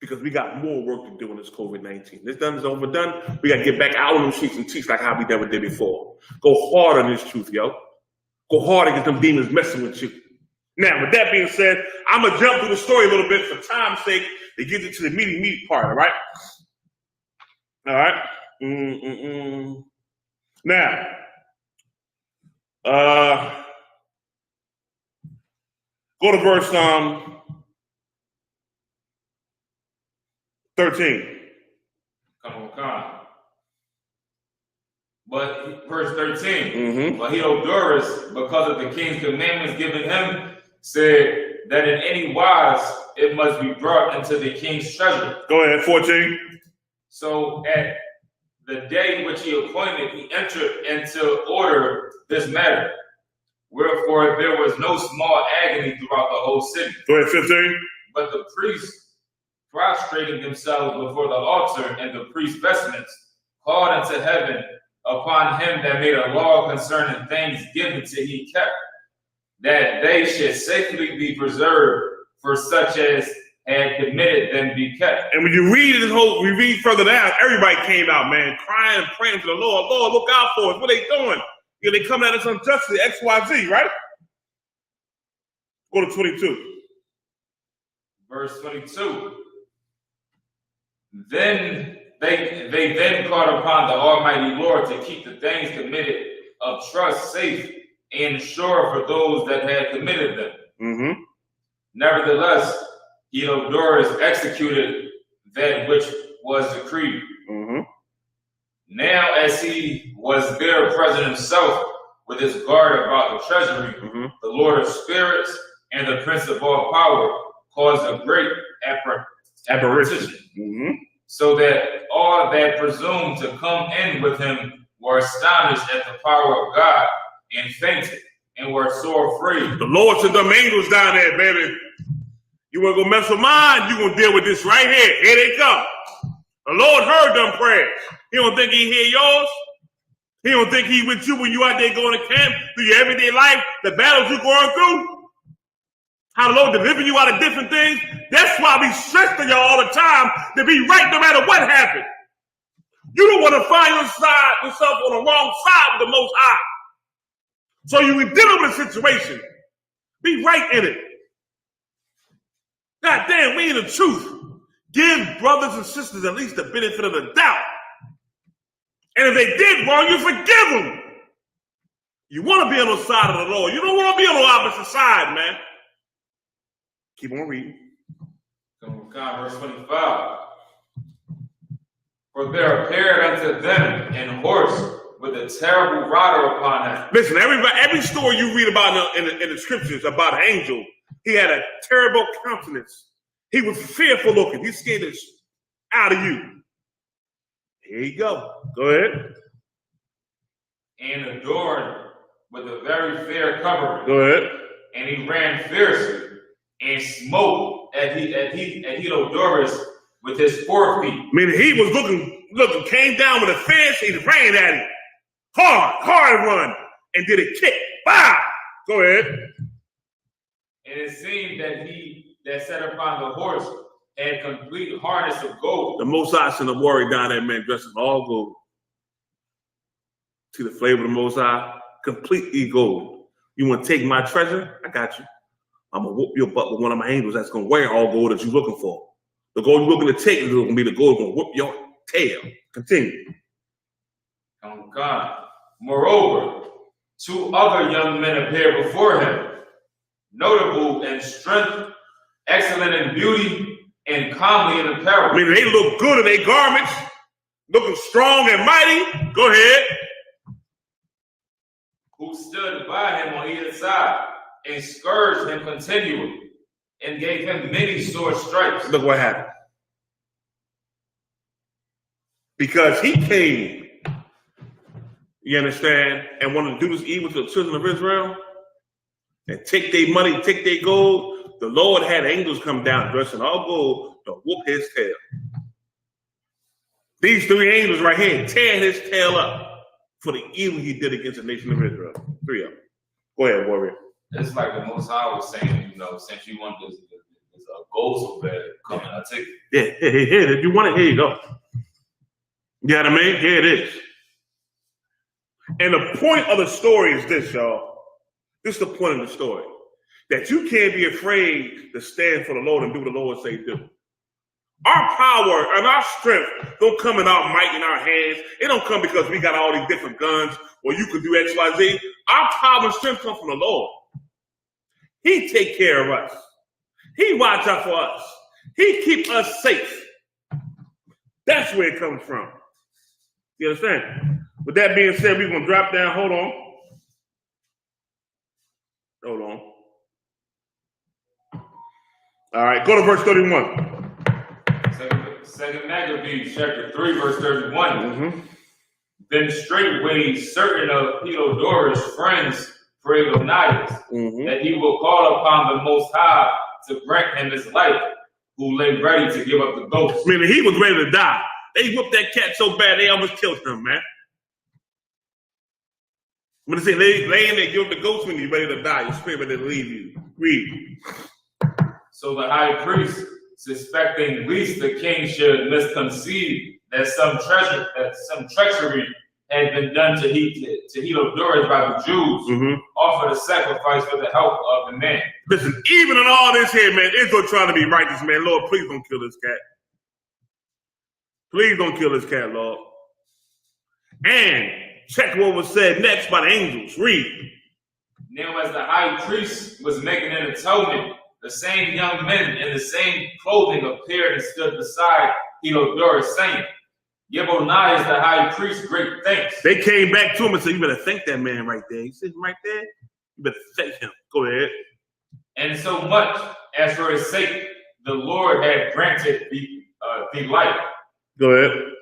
Because we got more work to do in this COVID-19. This done is overdone. We got to get back out on them streets and teach like how we never did before. Go hard on this truth, yo. Go hard and get them demons messing with you. Now, with that being said, I'm going to jump through the story a little bit for time's sake to get into the meaty part, all right? All right? Now, go to verse 13. Come on. But verse 13, but Herodorus, because of the king's commandments given him, said that in any wise it must be brought into the king's treasury. Go ahead, 14. So at the day which he appointed, he entered into order this matter. Wherefore there was no small agony throughout the whole city. Go ahead, 15. But the priests, prostrating themselves before the altar and the priest's vestments, called unto heaven upon him that made a law concerning things given to he kept, that they should safely be preserved for such as had committed them be kept. And when you read we read further down, everybody came out, man, crying, praying to the Lord. Lord, look out for us. What are they doing? You know, they coming at us unjustly, XYZ, right? Go to 22. Verse 22. Then they then called upon the Almighty Lord to keep the things committed of trust safe and sure for those that had committed them. Nevertheless, Herodorus executed that which was decreed. Now, as he was there present himself with his guard about the treasury, the Lord of spirits and the Prince of all power caused a great apparition. So that all that presumed to come in with him were astonished at the power of God and fainted and were sore afraid. The Lord sent them angels down there, baby. You want to go mess with mine? You're going to deal with this right here. Here they come. The Lord heard them prayers. He don't think he hear yours. He don't think he with you when you out there going to camp, through your everyday life, the battles you're going through. How the Lord delivering you out of different things. That's why we stress to y'all all the time to be right no matter what happened. You don't want to find yourself on the wrong side with the Most High. So you be dealing with a situation. Be right in it. God damn, we in the truth. Give brothers and sisters at least the benefit of the doubt. And if they did wrong, you forgive them. You want to be on the side of the Lord. You don't want to be on the opposite side, man. Keep on reading. Verse 25. For there appeared unto them an horse with a terrible rider upon him. Listen, every story you read about in the scriptures about an angel, he had a terrible countenance. He was fearful looking. He scared the out of you. Here you go. Go ahead. And adorned with a very fair covering. Go ahead. And he ran fiercely and smote at Herodorus with his forefeet. I mean, he was looking, came down with a fence, he ran at him. Hard run, and did a kick. Wow! Go ahead. And it seemed that he that sat upon the horse had complete harness of gold. The Most High sent a warrior down there, man, dressed in all gold. See the flavor of the Most High? Completely gold. You want to take my treasure? I got you. I'm going to whoop your butt with one of my angels that's going to wear all gold that you're looking for. The gold you're looking to take is going to be the gold going to whoop your tail. Continue. Oh God. Moreover, two other young men appeared before him, notable in strength, excellent in beauty, and comely in apparel. I mean, they look good in their garments, looking strong and mighty. Go ahead. Who stood by him on either side and scourged him continually and gave him many sore stripes. Look what happened. Because he came, you understand, and wanted to do this evil to the children of Israel and take their money, take their gold. The Lord had angels come down dressed in all gold to whoop his tail. These three angels right here tearing his tail up for the evil he did against the nation of Israel. Three of them. Go ahead, warrior. It's like the Most High was saying, since you want this gold so bad, come and I take it. Yeah, here, if you want it, here you go. You know what I mean? Here it is. And the point of the story is this, y'all. This is the point of the story. That you can't be afraid to stand for the Lord and do what the Lord say do. Our power and our strength don't come in our might in our hands. It don't come because we got all these different guns or you can do X, Y, Z. Our power and strength come from the Lord. He take care of us. He watch out for us. He keep us safe. That's where it comes from. You understand? With that being said, we're going to drop down. Hold on. All right, go to verse 31. Second Maccabees, chapter 3, verse 31. Mm-hmm. Then straightway certain of Theodorus' friends prayed Onias that he will call upon the Most High to grant him his life, who lay ready to give up the ghost. Meaning he was ready to die. They whooped that cat so bad they almost killed him, man. When they say lay in there, give up the ghost when you're ready to die, your spirit ready to leave you. Read. So the high priest, suspecting least the king should misconceive that some treachery had been done to Theodorus by the Jews, offered a sacrifice for the help of the man. Listen, even in all this here, man, Israel trying to be righteous, man. Lord, please don't kill this cat. Please don't kill this cat, Lord. And check what was said next by the angels. Read. Now as the high priest was making an atonement, the same young men in the same clothing appeared and stood beside Theodorus, saying, give Onias the high priest great thanks. They came back to him and said, you better thank that man right there. He said, right there? You better thank him. Go ahead. And so much as for his sake, the Lord had granted thee life. Go ahead.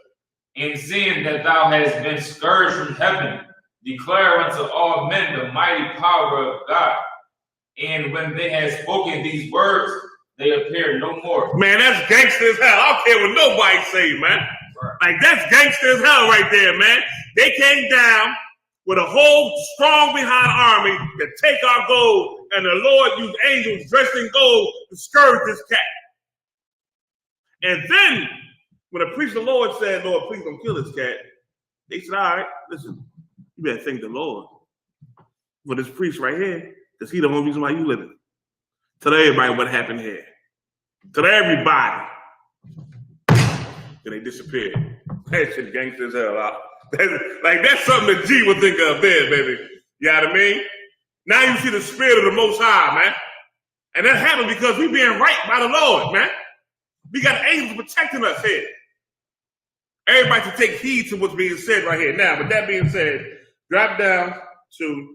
In seeing that thou hast been scourged from heaven, declare unto all men the mighty power of God. And when they had spoken these words, they appeared no more. Man, that's gangster as hell. I don't care what nobody say, man. Right. Like, that's gangster as hell right there, man. They came down with a whole strong behind army to take our gold, and the Lord used angels dressed in gold to scourge this cat. And then, when the priest of the Lord said, Lord, please don't kill this cat, they said, all right, listen, you better thank the Lord for this priest right here, because he's the only reason why you living. Tell everybody what happened here. Tell everybody. Then they disappeared. That shit gangster as hell out. That's something that G would think of there, baby. You know what I mean? Now you see the spirit of the Most High, man. And that happened because we being right by the Lord, man. We got angels protecting us here. Everybody should take heed to what's being said right here. Now, with that being said, drop down to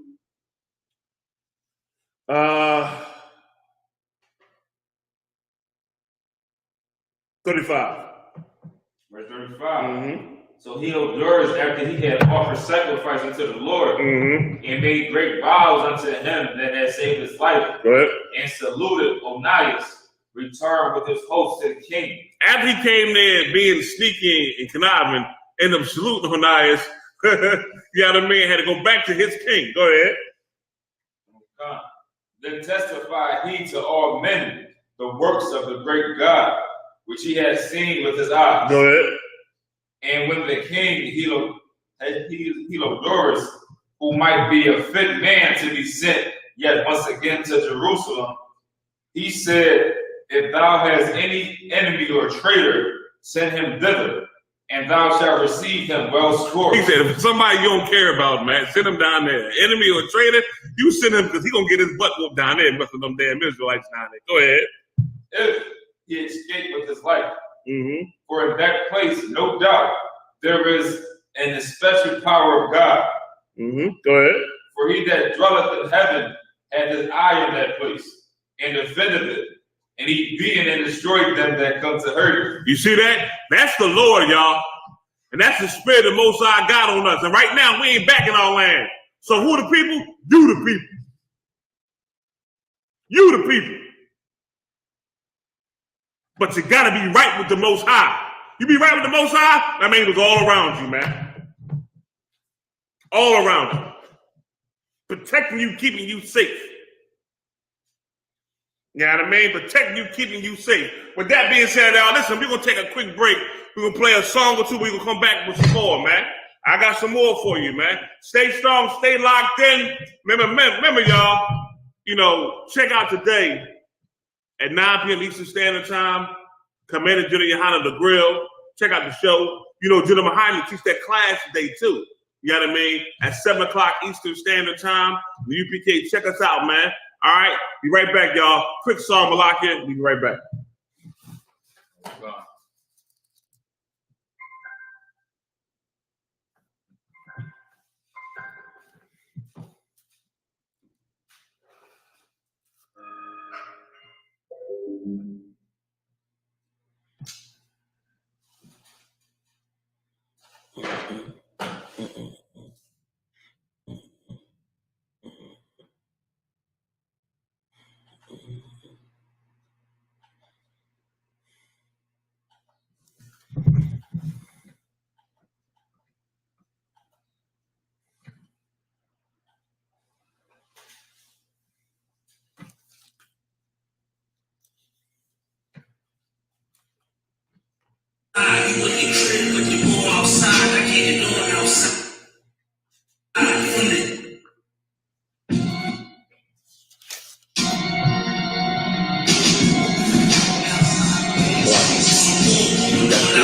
35. Verse 35. So Theodorus, after he had offered sacrifice unto the Lord, and made great vows unto him that had saved his life, and saluted Onias, returned with his host to the king. After he came there being sneaky and conniving, ended up saluting Onias, you know what I mean, had to go back to his king. Go ahead. Then testified he to all men the works of the great God, which he had seen with his eyes. Go ahead. And when the king Theodorus, who might be a fit man to be sent yet once again to Jerusalem, he said, if thou hast any enemy or traitor, send him thither, and thou shalt receive him well scored. He said, if somebody you don't care about, man, send him down there. Enemy or traitor, you send him because he's going to get his butt whooped down there, messing them damn Israelites down there. Go ahead. If he escaped with his life. For in that place, no doubt, there is an especial power of God. Go ahead. For he that dwelleth in heaven had his eye in that place, and defended it, and he beat and destroyed them that come to hurt. You see that? That's the Lord, y'all. And that's the spirit the Most High got on us. And right now, we ain't back in our land. So who the people? You the people. You the people. But you got to be right with the Most High. You be right with the Most High, that means it's all around you, man. All around you. Protecting you, keeping you safe. You know what I mean? Protecting you, keeping you safe. With that being said, y'all, listen, we're going to take a quick break. We're going to play a song or two. We're going to come back with some more, man. I got some more for you, man. Stay strong, stay locked in. Remember, y'all, you know, check out today at 9 p.m. Eastern Standard Time. Come in and GEN.YAHANNA the Grill. Check out the show. You know, GEN.YAHANNA teach that class today, too. You know what I mean? At 7 o'clock Eastern Standard Time. The UPK, check us out, man. All right? Be right back, y'all. Quick song, Malakia. We'll be right back. You in your crib, but you go outside. I can't do it outside.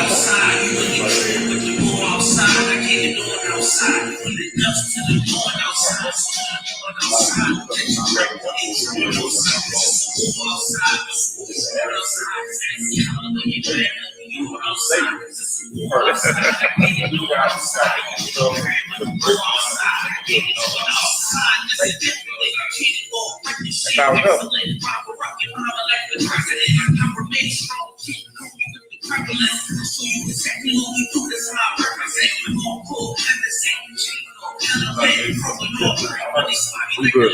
Outside, you in your crib, but you go outside. I can't do it outside. You put it nuts to the going outside. So you exactly what we do, that's how I represent. We're gonna pull and the same shit. We good.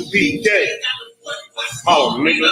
UPK. Oh, nigga.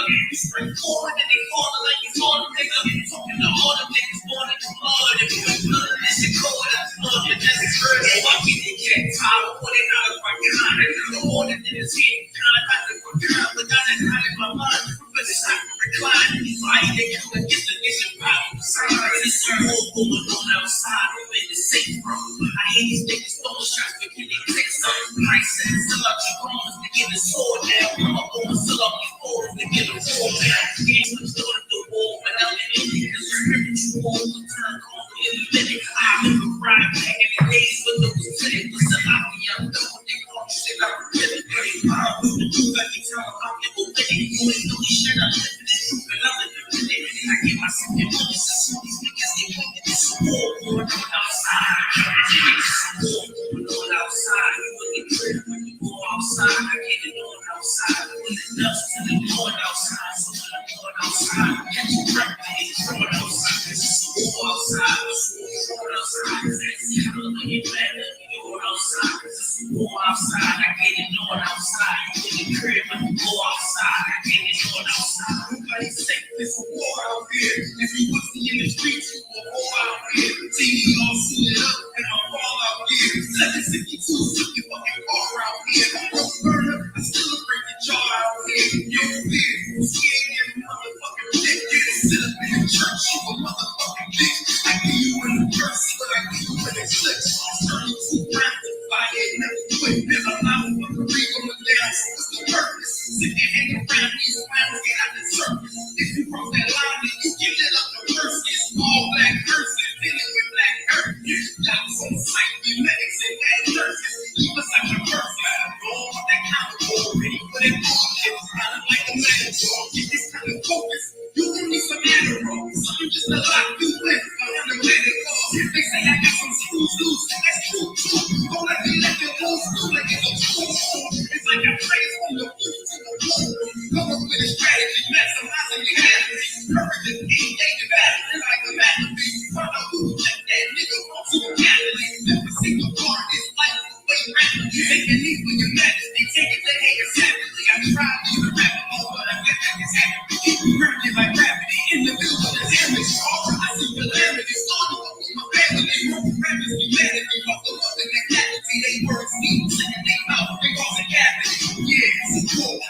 you focus. You need some Adderall, something just to lock you in. I'm the medical. They say I got some screws loose. That's true, too. Don't let me let you go school like it's a true. It's like a trace from the food to the floor. Come up with a strategy, maximizing your happiness. Perfect is engage your battery like a masterpiece. Find out who let that nigga off to a athlete. Never see the part is like way rapidly. Make a need for your majesty. Take it to hate savagely. I tried to the rapper, but I guess I can have it. Keep working like gravity in the middle of the damage. I see calamity. Starting up with my family. Rappers humanity. Fuck the love and negativity. They words need to in their mouth. They cause a cavity. Yeah, it's cool.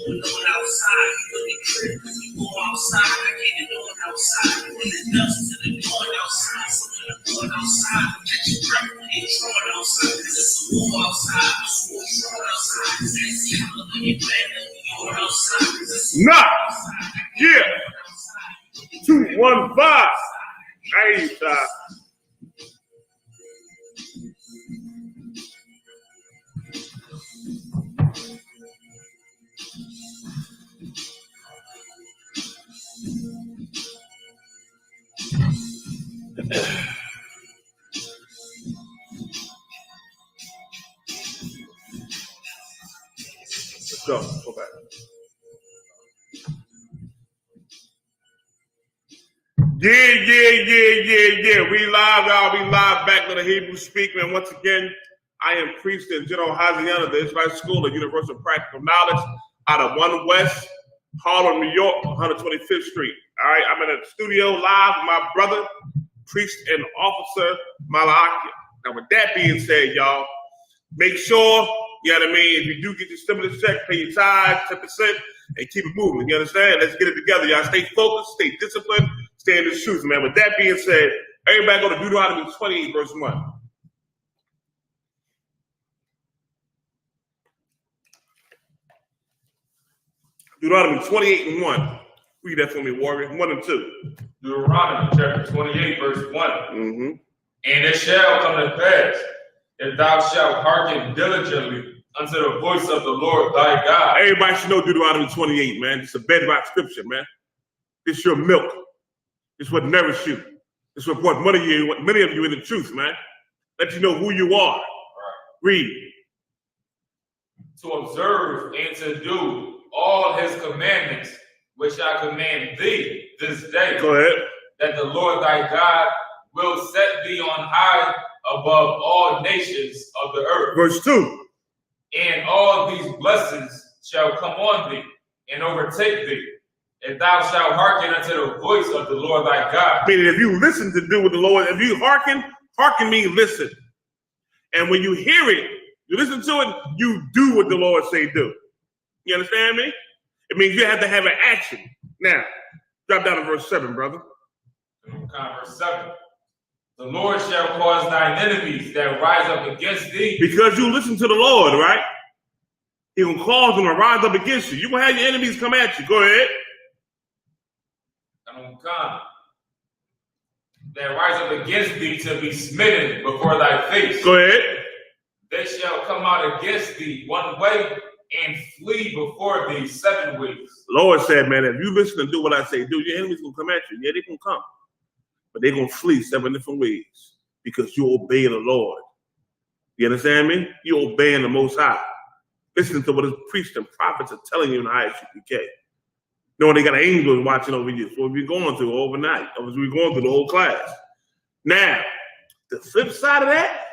Going outside, you really crib. You go outside, I can't go outside. When the dust to the going outside, so when I'm going outside, catch your breath when you're throwing outside. Cause it's a war outside, it's a war throwing outside. Cause that's the other when you're glad that we're going outside. Cause it's a war outside. Yeah. 215. Hey, let's go back. Yeah. We live, y'all. We live back to the Hebrew Speak, man. Once again, I am priest and Gen.YAHANNA, the Israelite School of Universal Practical Knowledge out of 1 West, Harlem, New York, 125th Street. All right, I'm in the studio live with my brother, priest and officer, Malachi. Now, with that being said, y'all, make sure, you know what I mean, if you do get your stimulus check, pay your tithes, 10%, and keep it moving. You understand? Let's get it together, y'all. Stay focused, stay disciplined, stay in the truth, man. With that being said, everybody go to Deuteronomy 28, verse 1. Deuteronomy 28 and 1. Read that for me, warrior. 1 and 2. Deuteronomy chapter 28, verse 1. Mm-hmm. And it shall come to pass, if thou shalt hearken diligently unto the voice of the Lord thy God. Everybody should know Deuteronomy 28, man. It's a bedrock scripture, man. It's your milk. It's what nourishes you. It's what many of you in the truth, man. Let you know who you are. Right. Read. To observe and to do all his commandments, which I command thee this day. Go ahead. That the Lord thy God will set thee on high above all nations of the earth. Verse 2. And all these blessings shall come on thee and overtake thee, if thou shalt hearken unto the voice of the Lord thy God. Meaning, if you listen to do what the Lord, if you hearken means listen. And when you hear it, you listen to it, you do what the Lord say do. You understand me? It means you have to have an action. Now, drop down to verse 7, brother. Verse 7. The Lord shall cause thine enemies that rise up against thee. Because you listen to the Lord, right? He will cause them to rise up against you. You're going to have your enemies come at you. Go ahead. That rise up against thee to be smitten before thy face. Go ahead. They shall come out against thee one way and flee before thee 7 ways. Lord said, man, if you listen and do what I say do, your enemies will come at you. Yeah, they're going to come. But they're going to flee 7 different ways because you obey the Lord. You understand me? You're obeying the Most High. Listen to what his priests and prophets are telling you in the I.S.U.P.K. Knowing they got angels watching over you. So we're going through overnight. We're going through the whole class. Now, the flip side of that,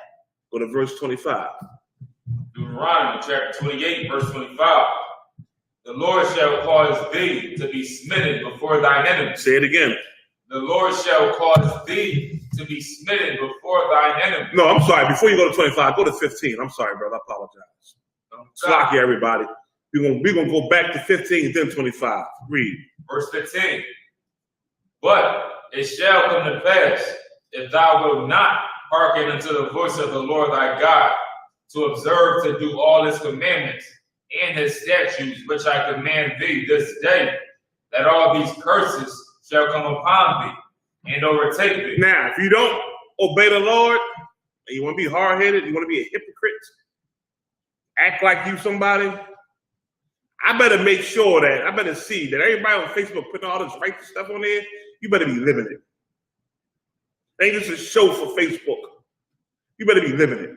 go to verse 25. Deuteronomy chapter 28, verse 25. The Lord shall cause thee to be smitten before thine enemies. Say it again. The Lord shall cause thee to be smitten before thine enemies. No, I'm sorry. Before you go to 25, go to 15. I'm sorry, brother. I apologize. Slack you, everybody. We're gonna go back to 15, then 25. Read. Verse 15. But it shall come to pass, if thou wilt not hearken unto the voice of the Lord thy God, to observe to do all his commandments and his statutes, which I command thee this day, that all these curses shall come upon thee and overtake thee. Now, if you don't obey the Lord, and you want to be hard-headed, you want to be a hypocrite, act like you somebody, I better make sure that, I better see that everybody on Facebook putting all this righteous stuff on there, you better be living it. Ain't just a show for Facebook. You better be living it.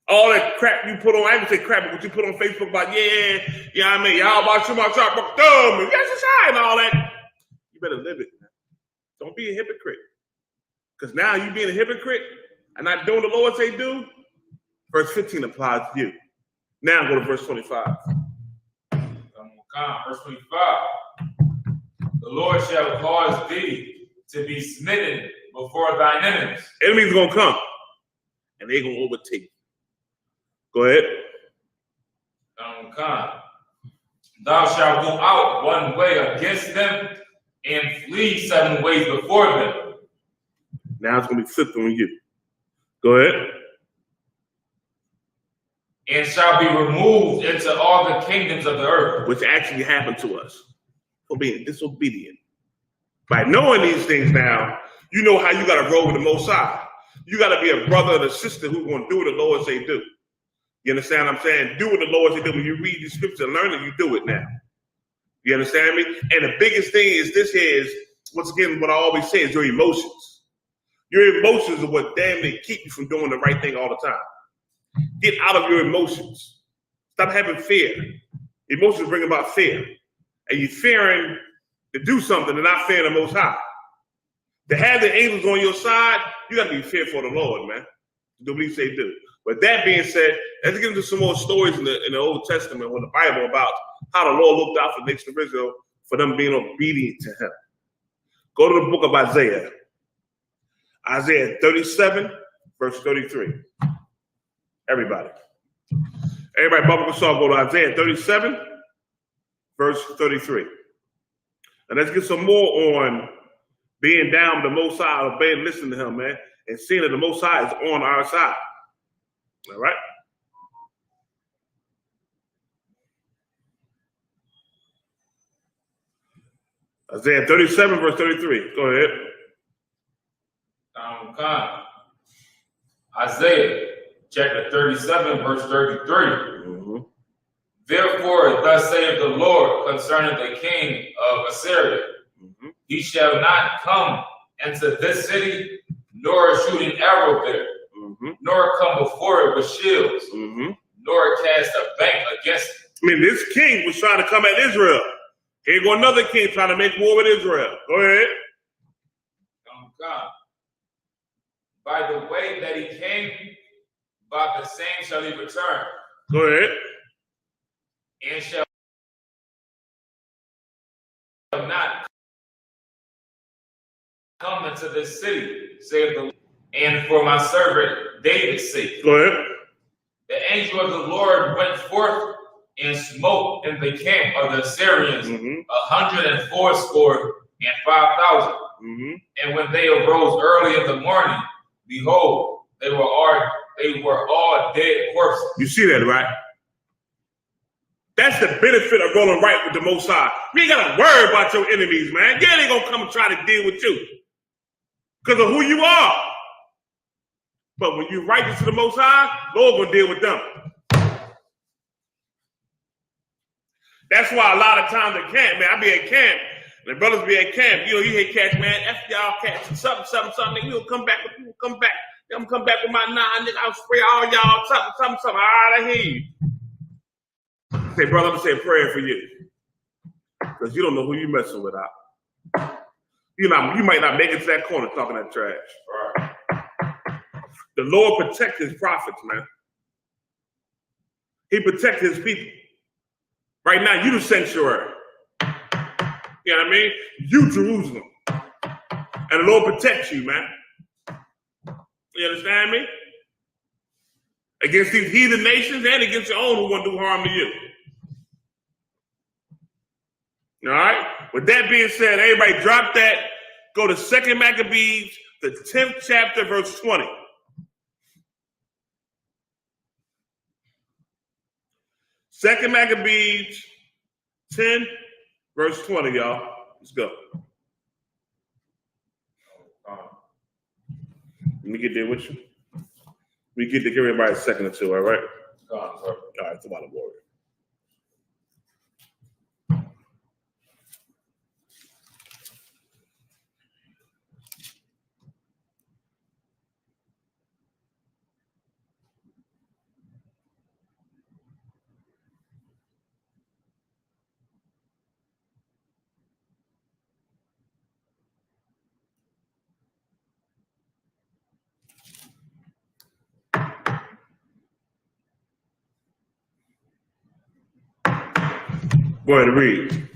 All that crap you put on, I didn't say crap, but what you put on Facebook about, yeah, I mean, y'all about my shop, dumb, and yes, and all that. You better live it. Don't be a hypocrite. Because now you being a hypocrite and not doing the Lord say do, verse 15 applies to you. Now go to verse 25. Verse 25. The Lord shall cause thee to be smitten before thine enemies. Enemies are going to come and they're going to overtake you. Go ahead. Thou shalt go out one way against them and flee 7 ways before them. Now it's going to be flipped on you. Go ahead. And shall be removed into all the kingdoms of the earth. Which actually happened to us for being disobedient. By knowing these things now, you know how you got to roll with the Most High. You got to be a brother or a sister who's going to do what the Lord say do. You understand what I'm saying? Do what the Lord say do. When you read the scripture and learn it, you do it now. You understand me? And the biggest thing is this here is, once again, what I always say is your emotions. Your emotions are what damn near keep you from doing the right thing all the time. Get out of your emotions. Stop having fear. Emotions bring about fear. And you're fearing to do something and not fearing the Most High. To have the angels on your side, you got to be fearful of the Lord, man. Do what he say do. But that being said, let's get into some more stories in the Old Testament or the Bible about how the Lord looked out for the nation of Israel for them being obedient to him. Go to the book of Isaiah. Isaiah 37, verse 33. Everybody, Bible Saw, go to Isaiah 37, verse 33. And let's get some more on being down with the Most High, obeying, listening to him, man, and seeing that the Most High is on our side. All right? Isaiah 37, verse 33. Go ahead. Isaiah chapter 37, verse 33. Mm-hmm. Therefore, thus saith the Lord concerning the king of Assyria, mm-hmm. He shall not come into this city, nor shoot an arrow there, mm-hmm. nor come before it with shields, mm-hmm. nor cast a bank against it. I mean, this king was trying to come at Israel. Here go another king trying to make war with Israel. Go ahead. By the way that he came, by the same shall he return. Go ahead. And shall not come into this city, saith the Lord, and for my servant David's sake. Go ahead. The angel of the Lord went forth and smote in the camp of the Assyrians, mm-hmm. 180,500. Mm-hmm. And when they arose early in the morning, behold, they were all dead corpses. You see that, right? That's the benefit of rolling right with the Most High. You ain't got to worry about your enemies, man. Yeah, they going to come and try to deal with you because of who you are. But when you righteous to the Most High, Lord going to deal with them. That's why a lot of times at camp, man, I be at camp, and the brothers be at camp. You know, you hear cats, man, F y'all cats, something. Nigga, we'll come back. I'm gonna come back with my 9, nigga. I'll spray all y'all, something. All right, I hear you. Say, brother, I'm gonna say a prayer for you. Because you don't know who you messing with out. You might not make it to that corner talking that trash. Right. The Lord protects his prophets, man. He protects his people. Right now, you the sanctuary. You know what I mean? You Jerusalem. And the Lord protects you, man. You understand me? Against these heathen nations and against your own who want to do harm to you. All right? With that being said, everybody drop that. Go to 2 Maccabees, the 10th chapter, verse 20. 2 Maccabees 10, verse 20, y'all. Let's go. Let me get there with you. We get to give everybody a second or two, all right? All right, it's about a warrior. Go ahead and read.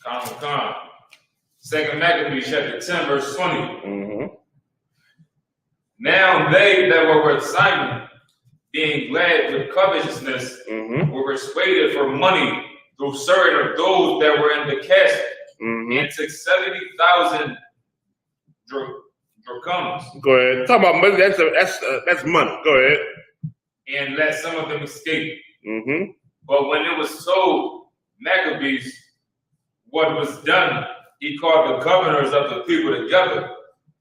Con. 2 Maccabees chapter 10, verse 20. Mm-hmm. Now they that were with Simon, being glad with covetousness, were persuaded for money through certain of those that were in the castle, and took 70,000 drachms. Go ahead. Talk about money. That's money. Go ahead. And let some of them escape. Mm-hmm. But when it was told Maccabees what was done, he called the governors of the people together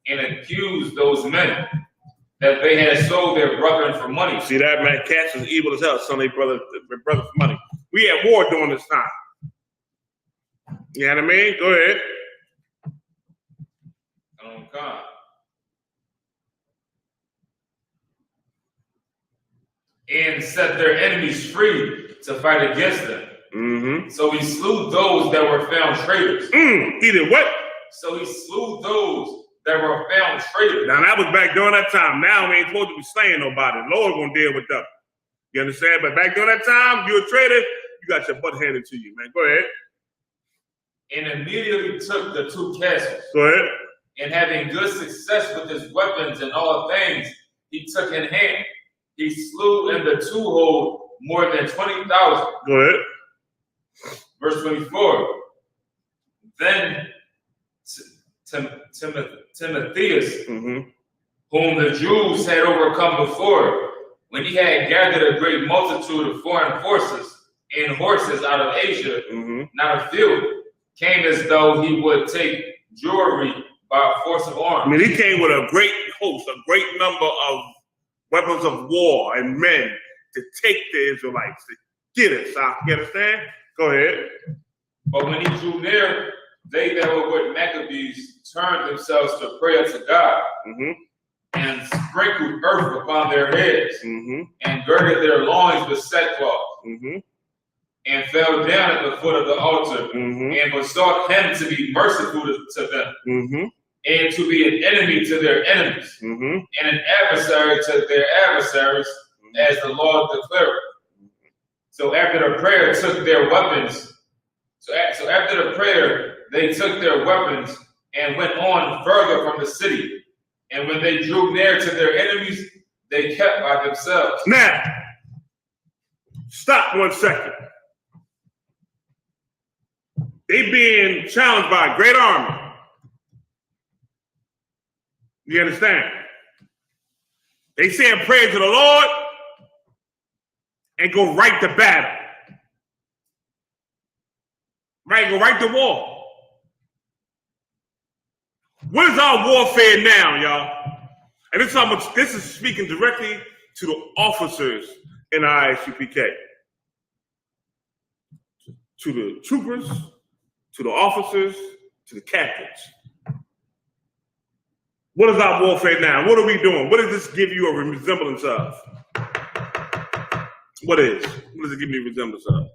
and accused those men that they had sold their brethren for money. See that, man? Cats is evil as hell, son. Their brother for money. We had war during this time. You know what I mean? Go ahead. God. And set their enemies free to fight against them. Mm-hmm. So he slew those that were found traitors. He did what? So he slew those that were found traitors. Now that was back during that time. Now we ain't supposed to be slaying nobody. The Lord gonna deal with them. You understand? But back during that time, you a traitor, you got your butt handed to you, man. Go ahead. And immediately took the 2 castles. Go ahead. And having good success with his weapons and all things he took in hand, he slew in the 2 hold more than 20,000. Go ahead. Verse 24. Then Timotheus, whom the Jews had overcome before, when he had gathered a great multitude of foreign forces and horses out of Asia, not afield, came as though he would take Jewry by force of arms. I mean, he came with a great host, a great number of weapons of war and men to take the Israelites, to get us out. You understand? Go ahead. But when he drew near, they that were with Maccabees turned themselves to prayer to God, and sprinkled earth upon their heads, and girded their loins with sackcloth, and fell down at the foot of the altar, and besought him to be merciful to them, and to be an enemy to their enemies, and an adversary to their adversaries, as the Lord declared. So after the prayer took their weapons, so after the prayer, they took their weapons and went on further from the city. And when they drew near to their enemies, they kept by themselves. Now, stop 1 second. They being challenged by a great army. You understand? They saying prayer to the Lord and go right to battle. Right, go right to war. What is our warfare now, y'all? And this is speaking directly to the officers in I.S.U.P.K. To the troopers, to the officers, to the captains. What is our warfare now? What are we doing? What does this give you a resemblance of? What does it give me a resemblance of?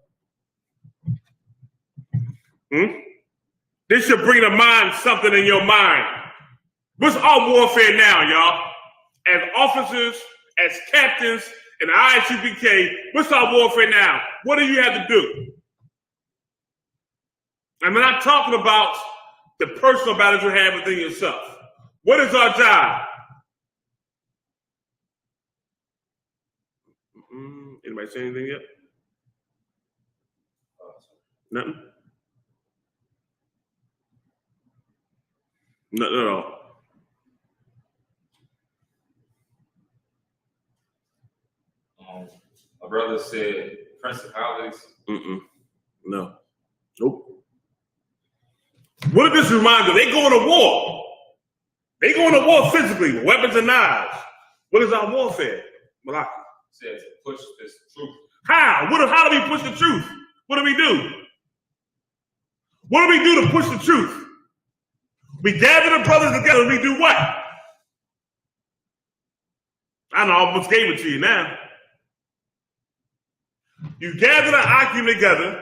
This should bring to mind something in your mind. What's our warfare now, y'all? As officers, as captains in I.S.U.P.K., what's our warfare now? What do you have to do? I'm not talking about the personal battles you have within yourself. What is our job? Anybody say anything yet? Nothing? Nothing at all. My brother said principalities. No. Nope. What did this remind you? They going to war. They going to war physically with weapons and knives. What is our warfare? Malaki says push this truth. How? How do we push the truth? What do we do? What do we do to push the truth? We gather the brothers together and we do what? I know, I almost gave it to you now. You gather the Akim together.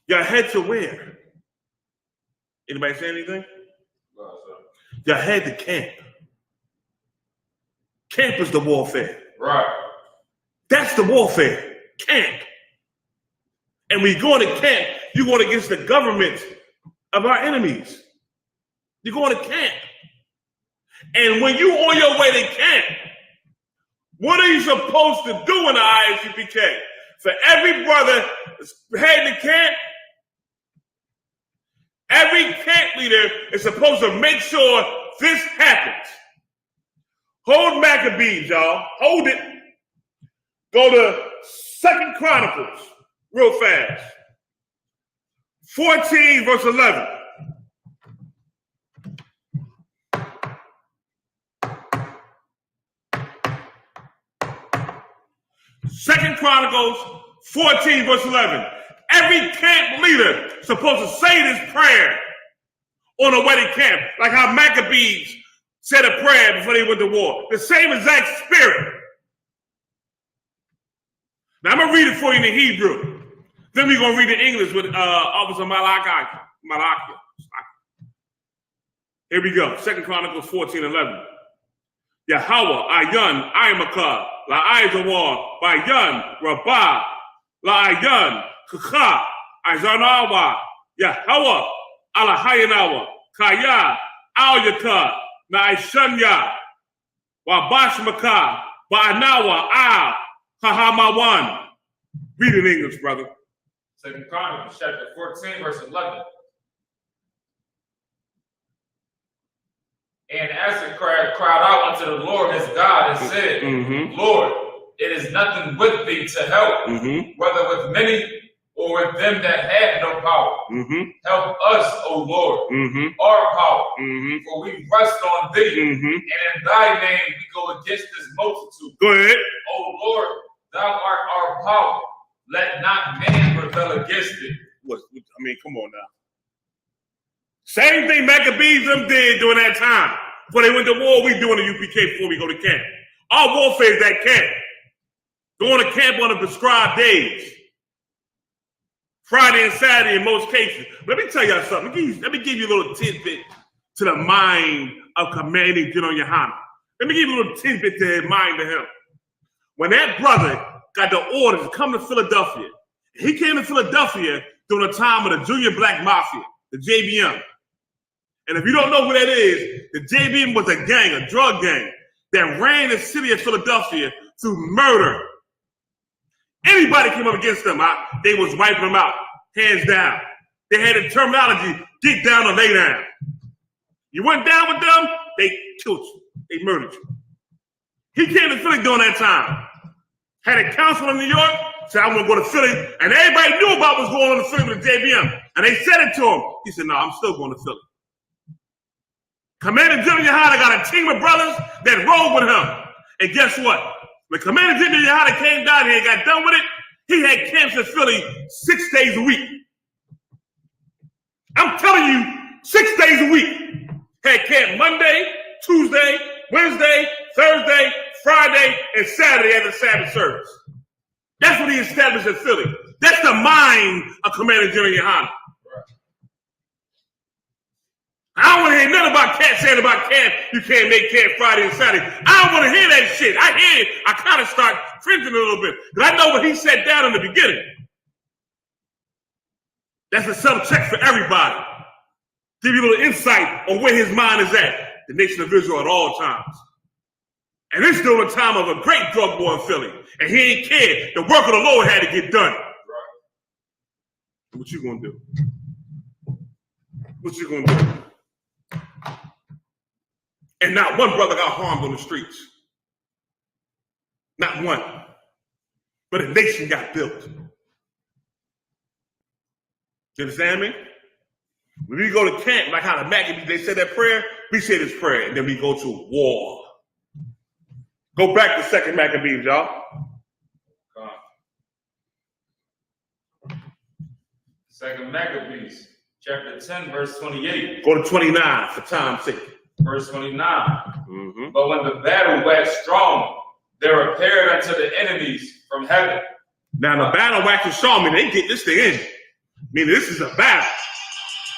Your head to where? Anybody say anything? No, your head to camp. Camp is the warfare. Right. That's the warfare. Camp. and we go into camp, you're going against the government of our enemies. You're going to camp. And when you're on your way to camp, what are you supposed to do in the I.S.U.P.K? For every brother heading to camp, every camp leader is supposed to make sure this happens. Hold Maccabees, y'all. Hold it. Go to 2 Chronicles real fast. 14 verse 11. Second Chronicles 14 verse 11. Every camp leader is supposed to say this prayer on the way to camp, like how Maccabees said a prayer before they went to war. The same exact spirit. Now I'm gonna read it for you in the Hebrew. Then we're gonna read it in English with Officer Malachi. Here we go. 2 Chronicles 14:11. Yahweh, Ayan, Imaka, La'ayzawar, Bayan, Rabbah, La'ayan, Kaka, Izanawa, Yahweh, Alahayanawa, Kaya, Al-Yaka, Na'ishanya, Wabashmaka, Ba'anawa, Al, Hahamawan. Read in English, brother. 2 Chronicles chapter 14, verse 11. And Asa cried out unto the Lord his God and said, Lord, it is nothing with thee to help, whether with many or with them that have no power. Help us, O Lord, our power, for we rest on thee, and in thy name we go against this multitude. Go ahead. O Lord, thou art our power. Let not man rebel against thee. Come on now. Same thing Maccabees them did during that time. When they went to war, we doing the UPK before we go to camp. Our warfare is at camp. Going to camp on the prescribed days. Friday and Saturday in most cases. Let me tell y'all something. Let me give you a little tidbit to the mind of Commanding General Yohanna. Let me give you a little tidbit to his mind to him. When that brother got the order to come to Philadelphia, he came to Philadelphia during the time of the Junior Black Mafia, the JBM. And if you don't know who that is, the JBM was a gang, a drug gang, that ran the city of Philadelphia through murder. Anybody came up against them, they was wiping them out, hands down. They had a terminology, get down or lay down. You went down with them, they killed you. They murdered you. He came to Philly during that time. Had a council in New York, said, I'm going to go to Philly. And everybody knew about what's going on in Philly with the JBM. And they said it to him. He said, no, I'm still going to Philly. Commander General Yohanna got a team of brothers that rode with him. And guess what? When Commander General Yohanna came down here and got done with it, he had camps in Philly 6 days a week. I'm telling you, 6 days a week. Had camp Monday, Tuesday, Wednesday, Thursday, Friday, and Saturday at the Sabbath service. That's what he established in Philly. That's the mind of Commander General Yohanna. I don't want to hear nothing about camp saying about camp. You can't make camp Friday and Saturday. I don't want to hear that shit. I hear it. I kind of start cringing a little bit. Because I know what he said down in the beginning. That's a self-check for everybody. Give you a little insight on where his mind is at. The nation of Israel at all times. And this during the time of a great drug war in Philly. And he ain't cared. The work of the Lord had to get done. What you gonna do? What you gonna do? And not one brother got harmed on the streets. Not one. But a nation got built. You understand me? When we go to camp, like how the Maccabees, they said that prayer, we say this prayer, and then we go to war. Go back to 2 Maccabees, y'all. 2 Maccabees, chapter 10, verse 28. Go to 29 for time's sake. Verse 29. But when the battle waxed strong, there appeared unto the enemies from heaven. Now the battle waxing strong, they get this thing in. Meaning this is a battle.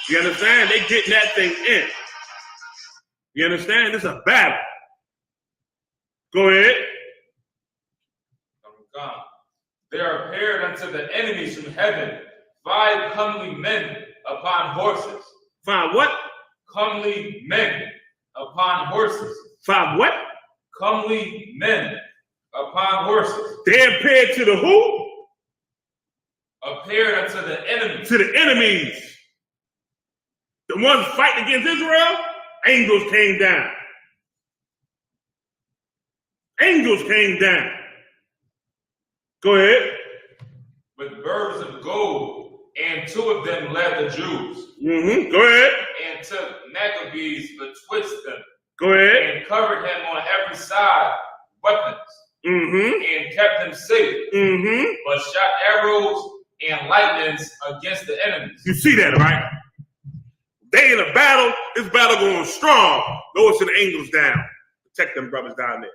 You understand? They getting that thing in. You understand? This is a battle. Go ahead. there appeared unto the enemies from heaven 5 comely men upon horses. 5 what? Comely men upon horses. 5 what? Comely men upon horses. They appeared to the who? Appeared unto the enemies. To the enemies. The ones fighting against Israel, angels came down. Angels came down. Go ahead. With birds of gold, and 2 of them led the Jews. Go ahead. And took Maccabees betwixt them. Go ahead. And covered him on every side weapons. And kept him safe. But shot arrows and lightnings against the enemies. You see that, right? They in a battle. This battle going strong. Notice the angels down. Protect them brothers down there.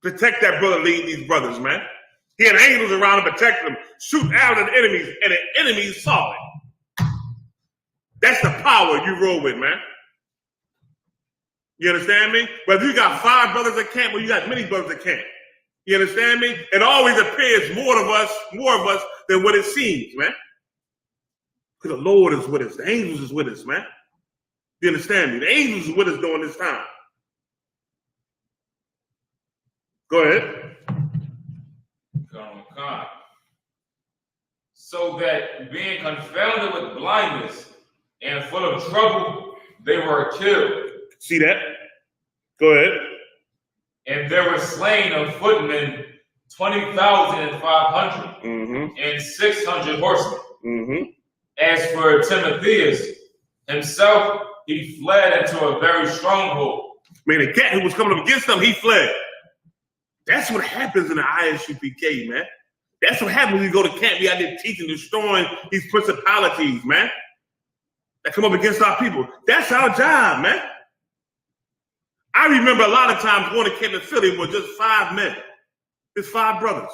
Protect that brother leading these brothers, man. He had angels around to protect them. Shoot out at the enemies, and the enemies saw it. That's the power you roll with, man. You understand me? Whether you got 5 brothers that camp or you got many brothers that camp. You understand me? It always appears more of us than what it seems, man. Because the Lord is with us. The angels is with us, man. You understand me? The angels is with us during this time. Go ahead. So that being confounded with blindness and full of trouble, they were killed. See that? Go ahead. And there were slain of footmen 20,500 and 600 horsemen. As for Timotheus himself, he fled into a very stronghold. Man, the cat who was coming up against them, he fled. That's what happens in the ISUPK, man. That's what happens when you go to camp. We out there teaching, destroying these principalities, man, that come up against our people. That's our job, man. I remember a lot of times going to camp in Philly with just 5 men. Just 5 brothers.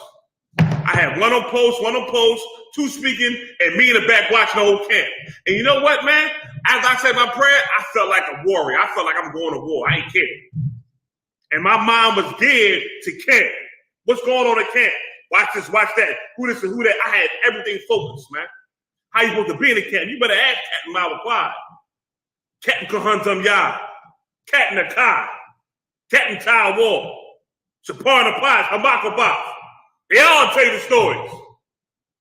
I had one on post, 2 speaking, and me in the back watching the whole camp. And you know what, man? As I said my prayer, I felt like a warrior. I felt like I'm going to war. I ain't kidding. And my mind was geared to camp. What's going on at camp? Watch this, watch that. Who this and who that. I had everything focused, man. How you supposed to be in the camp? You better ask Captain Malachi, Captain Kahuntum Yah, Captain Akai, Captain Ty Wall, Shapar Napas, Hamakabah. They all tell you the stories.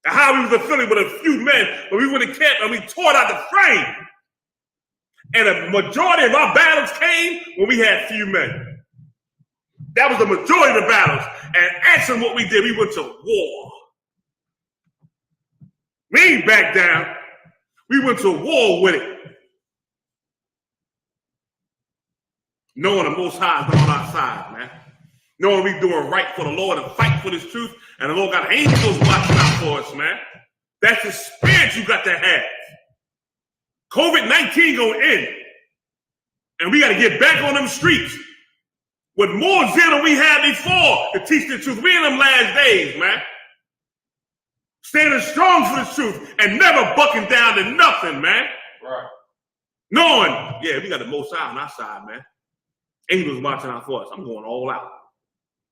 And how we was in Philly with a few men, but we went to camp and we tore out the frame. And a majority of our battles came when we had few men. That was the majority of the battles. And actually what we did, we went to war. We ain't back down. We went to war with it. Knowing the Most High is on our side, man. Knowing we doing right for the Lord and fight for this truth. And the Lord got angels watching out for us, man. That's the spirit you got to have. COVID-19 gonna end. And we got to get back on them streets with more zeal than we had before to teach the truth. We in them last days, man. Standing strong for the truth and never bucking down to nothing, man. Right. Knowing, yeah, we got the Most High on our side, man. Angels watching out for us. I'm going all out.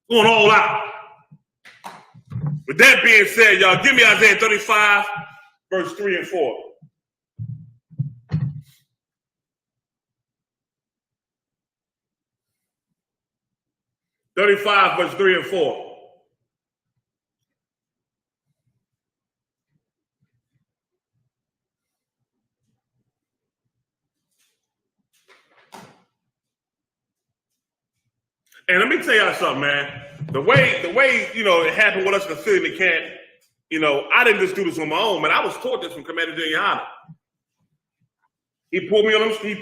Going all out. With that being said, y'all, give me Isaiah 35, verse 3 and 4. Verse 3 and 4. And let me tell y'all something, man. The way, you know, it happened with us in the city in the camp, you know, I didn't just do this on my own, man. I was taught this from Commander GEN.YAHANNA. He pulled me on the street.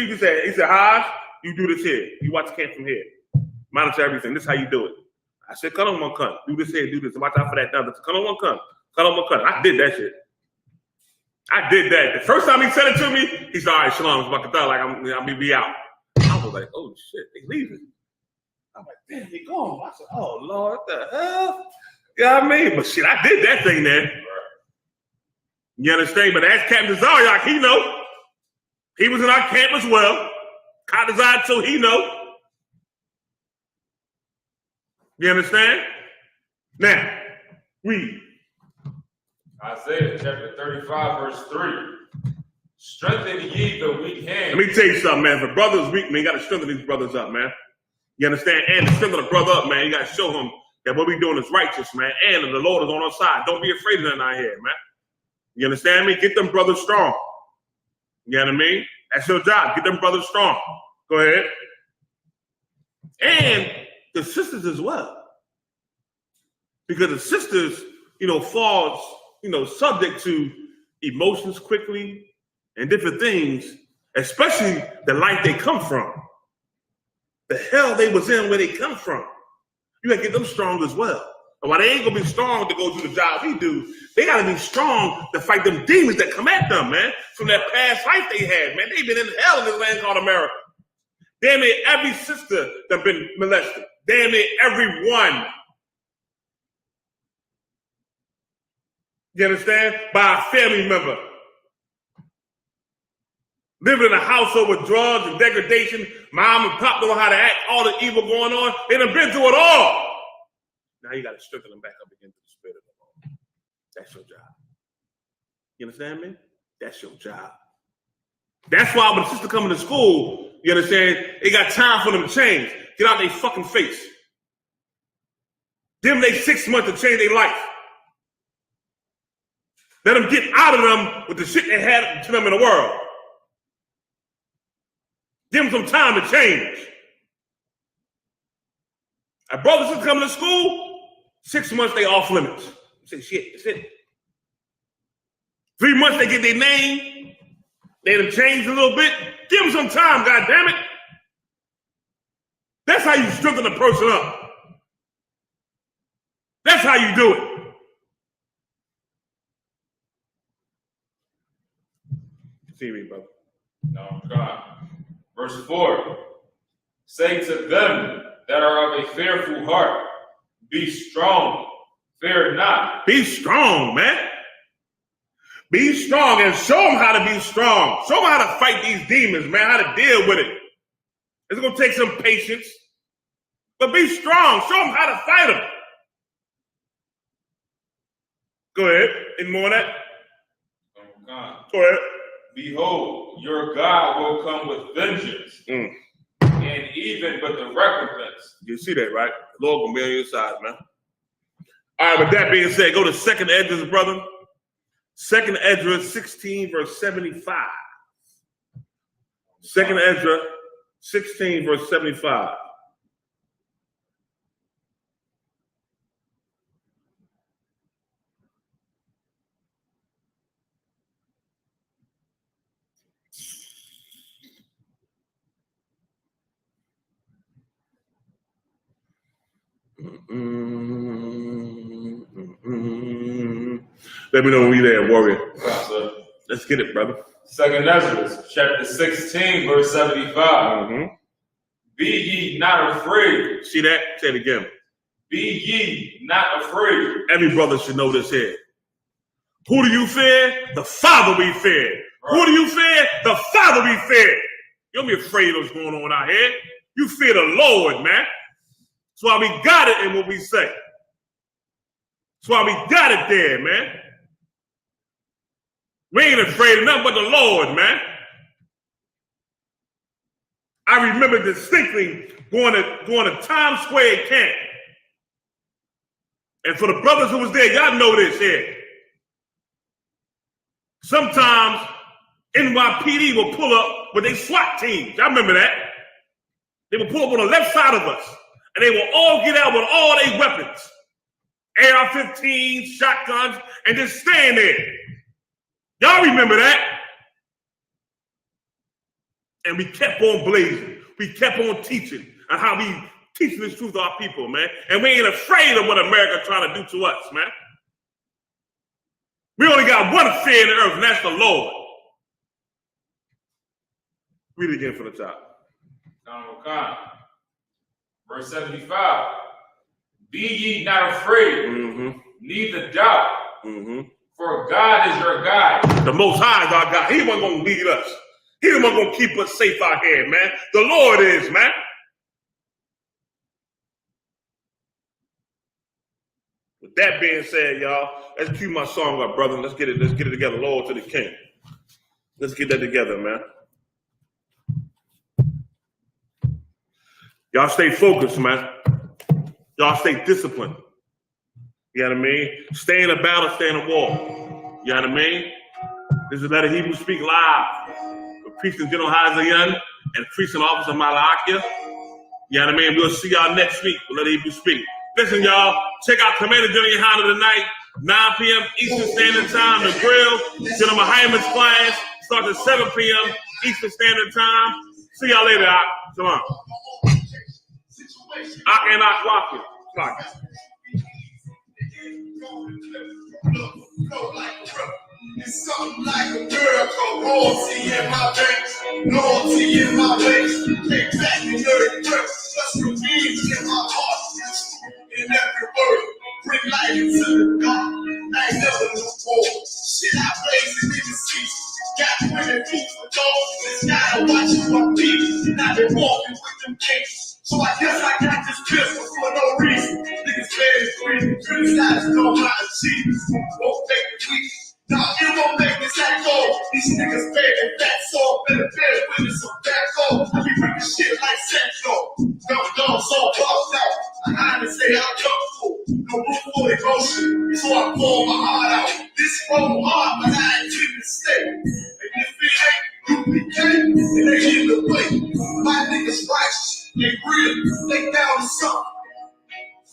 He said, Haj, you do this here. You watch the camp from here. Monitor everything. This is how you do it. I said, cut on one cut. Do this here, do this. Watch out for that. Cut on one cut. Cut on one cut. I did that shit. I did that. The first time he said it to me, he said, all right, Shalom, it's about to die. Like, I'm going to be out. I was like, oh, shit, they leaving. I'm like, damn, they gone. I said, oh, Lord, what the hell? You know what I mean? But shit, I did that thing there. You understand? But as Captain Zaryak, he know. He was in our camp as well. Kadazai too, he know. You understand? Now, Read. Isaiah chapter 35, verse 3. Strengthen ye the weak hand. Let me tell you something, man. If a brother is weak, man, you got to strengthen these brothers up, man. You understand? And to strengthen a brother up, man, you got to show him that what we're doing is righteous, man. And the Lord is on our side. Don't be afraid of nothing out here, man. You understand me? Get them brothers strong. You know what I mean? That's your job. Get them brothers strong. Go ahead. And the sisters as well. Because the sisters, falls, subject to emotions quickly and different things, especially the life they come from. The hell they was in where they come from. You gotta get them strong as well. And while they ain't gonna be strong to go do the job we do, they gotta be strong to fight them demons that come at them, man, from that past life they had, man. They've been in hell in this land called America. Damn near every sister that been molested. Damn near every one. You understand? By a family member. Living in a household with drugs and degradation, mom and pop don't know how to act, all the evil going on. They done been through it all. Now you got to strengthen them back up again to the spirit of the Lord. That's your job. You understand me? That's your job. That's why when the sister coming to school, you understand, they got time for them to change. Get out their fucking face. Give them they 6 months to change their life. Let them get out of them with the shit they had to them in the world. Give them some time to change. A brother and sister coming to school, 6 months they off limits. You say, shit, that's it. 3 months they get their name, they done changed a little bit. Give them some time, goddammit. That's how you strengthen a person up. That's how you do it. See me, brother. No, God. Verse 4. Say to them that are of a fearful heart, be strong, fear not. Be strong, man. Be strong and show them how to be strong. Show them how to fight these demons, man, how to deal with it. It's going to take some patience. But be strong. Show them how to fight them. Go ahead. Any more on that? Oh, God. Go ahead. Behold, your God will come with vengeance, and even with the recompense. You see that, right? The Lord will be on your side, man. All right, with that being said, go to 2nd Esdras, brother. 2nd Esdras 16, verse 75. 2nd Esdras 16, verse 75. Let me know when you're there, warrior. Let's get it, brother. 2nd Esdras, chapter 16, verse 75. Be ye not afraid. See that? Say it again. Be ye not afraid. Every brother should know this here. Who do you fear? The Father we fear. Right. Who do you fear? The Father we fear. You don't be afraid of what's going on out here. You fear the Lord, man. That's why we got it in what we say. That's why we got it there, man. We ain't afraid of nothing but the Lord, man. I remember distinctly going to Times Square camp. And for the brothers who was there, y'all know this here. Sometimes NYPD will pull up with their SWAT teams. Y'all remember that? They will pull up on the left side of us. And they will all get out with all their weapons. AR-15s, shotguns, and just stand there. Y'all remember that? And we kept on blazing. We kept on teaching on how we teaching this truth to our people, man. And we ain't afraid of what America trying to do to us, man. We only got one fear in the earth, and that's the Lord. Read it again for the top. Verse 75. Be ye not afraid, neither doubt, for God is your guide. The Most High is our God. He wasn't going to lead us. He wasn't going to keep us safe out here, man. The Lord is, man. With that being said, y'all, let's cue my song up, brother. Let's get it together. Lord to the King. Let's get that together, man. Y'all stay focused, man. Y'all stay disciplined. You know what I mean? Stay in a battle, stay in a war. You know what I mean? This is Let a Hebrew Speak live with Priest and General Hazayan and Priest and Officer Malakia. You know what I mean? We'll see y'all next week with Let a Hebrew Speak. Listen, y'all, check out Commander General Yohanna tonight, 9 p.m. Eastern Standard Time, the grill. General Muhammad's class starts at 7 p.m. Eastern Standard Time. See y'all later. Come on. I cannot block you. Block it. It's something like a miracle. Royalty in my veins, loyalty in my veins. Take back the dirty dirt. Just revenge in my heart. In every word, bring light into the dark. I ain't never looked forward. Shit, I blazing in the streets. Got women feet for dogs. This guy watching my feet. And I've been walking with them things. So I guess I got this pistol for no reason. Niggas bad free, criticizing all my achievements. Won't take the week. Nah, it won't make this act go. These niggas bad and fat, so I better bear witness some back go. I be ripping shit like Sancho. Dumb, so buffed out. I honestly say I'm comfortable. No room for emotion, so I pour my heart out. This road hard, but I ain't in the state. And if it ain't I.S.U.P.K, it ain't in the way. My niggas righteous, they real, they down to something.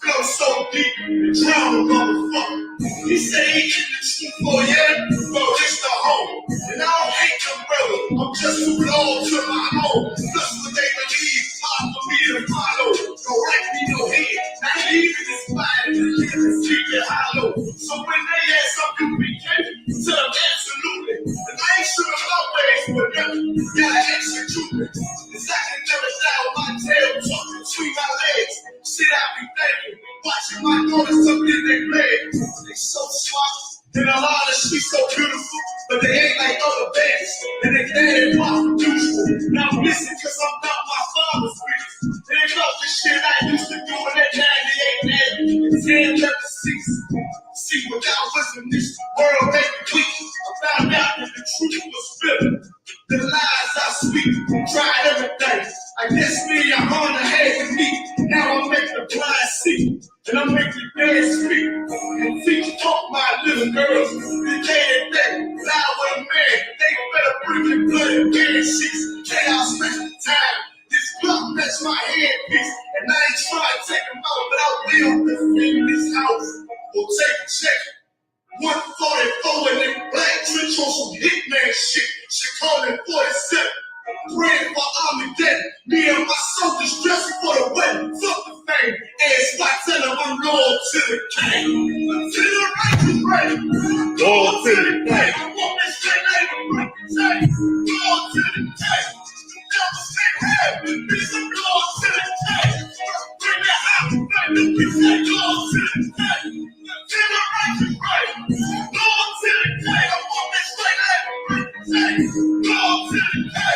Flow so deep, drown a motherfucker. He say he in the street for a year, bro, it's the home. And I don't hate them, brother, I'm just too loyal to my home. Plus what they believe, hard for me to follow. Don't write me no head, not even inspired to live and speak it hollow. So when they ask something we can, tell them absolutely. And I ain't sure of my ways, but never gotta execute it. Cause I can never down my tail, talking between my legs. Shit, I be thinking, watching my daughters up in their bed. They so smart, and a lot of shit so beautiful, but they ain't like other babies, and they dead and pop usual. Now listen, cause I'm not my father's business. They ain't love the shit I used to do in that 98 10 left see, without wisdom, this world ain't weak. I found out that the truth was bitter. The lies I speak, tried everything. I guess me, I'm on the head to me. Now I'm making the blind see, and I'm making the dead speak. And teach talk my little girls, they can't that. Now with a man, they better bring their blood and bed sheets. Chaos spend the time. This clock that's my headpiece, and I ain't trying to take them out, but I will defend this house. We'll take a check. 144 in that black trench on some hitman shit. She called it 47. Praying for Armageddon. Me and my soldiers dressing for the wedding. Fuck the fame. Ass by tell them I'm loyal to the king. To the righteous ready. Loyal to the king. I want that straight like a brick and chain. Loyal to the king. Never say hey. Bitch, I'm loyal to the king. Bring that hot baby. Bitch, I'm loyal to the king. To the righteous ready. Loyal to the king. I want that straight like a brick and chain. Loyal to the king.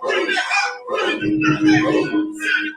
Bring the hot, bring the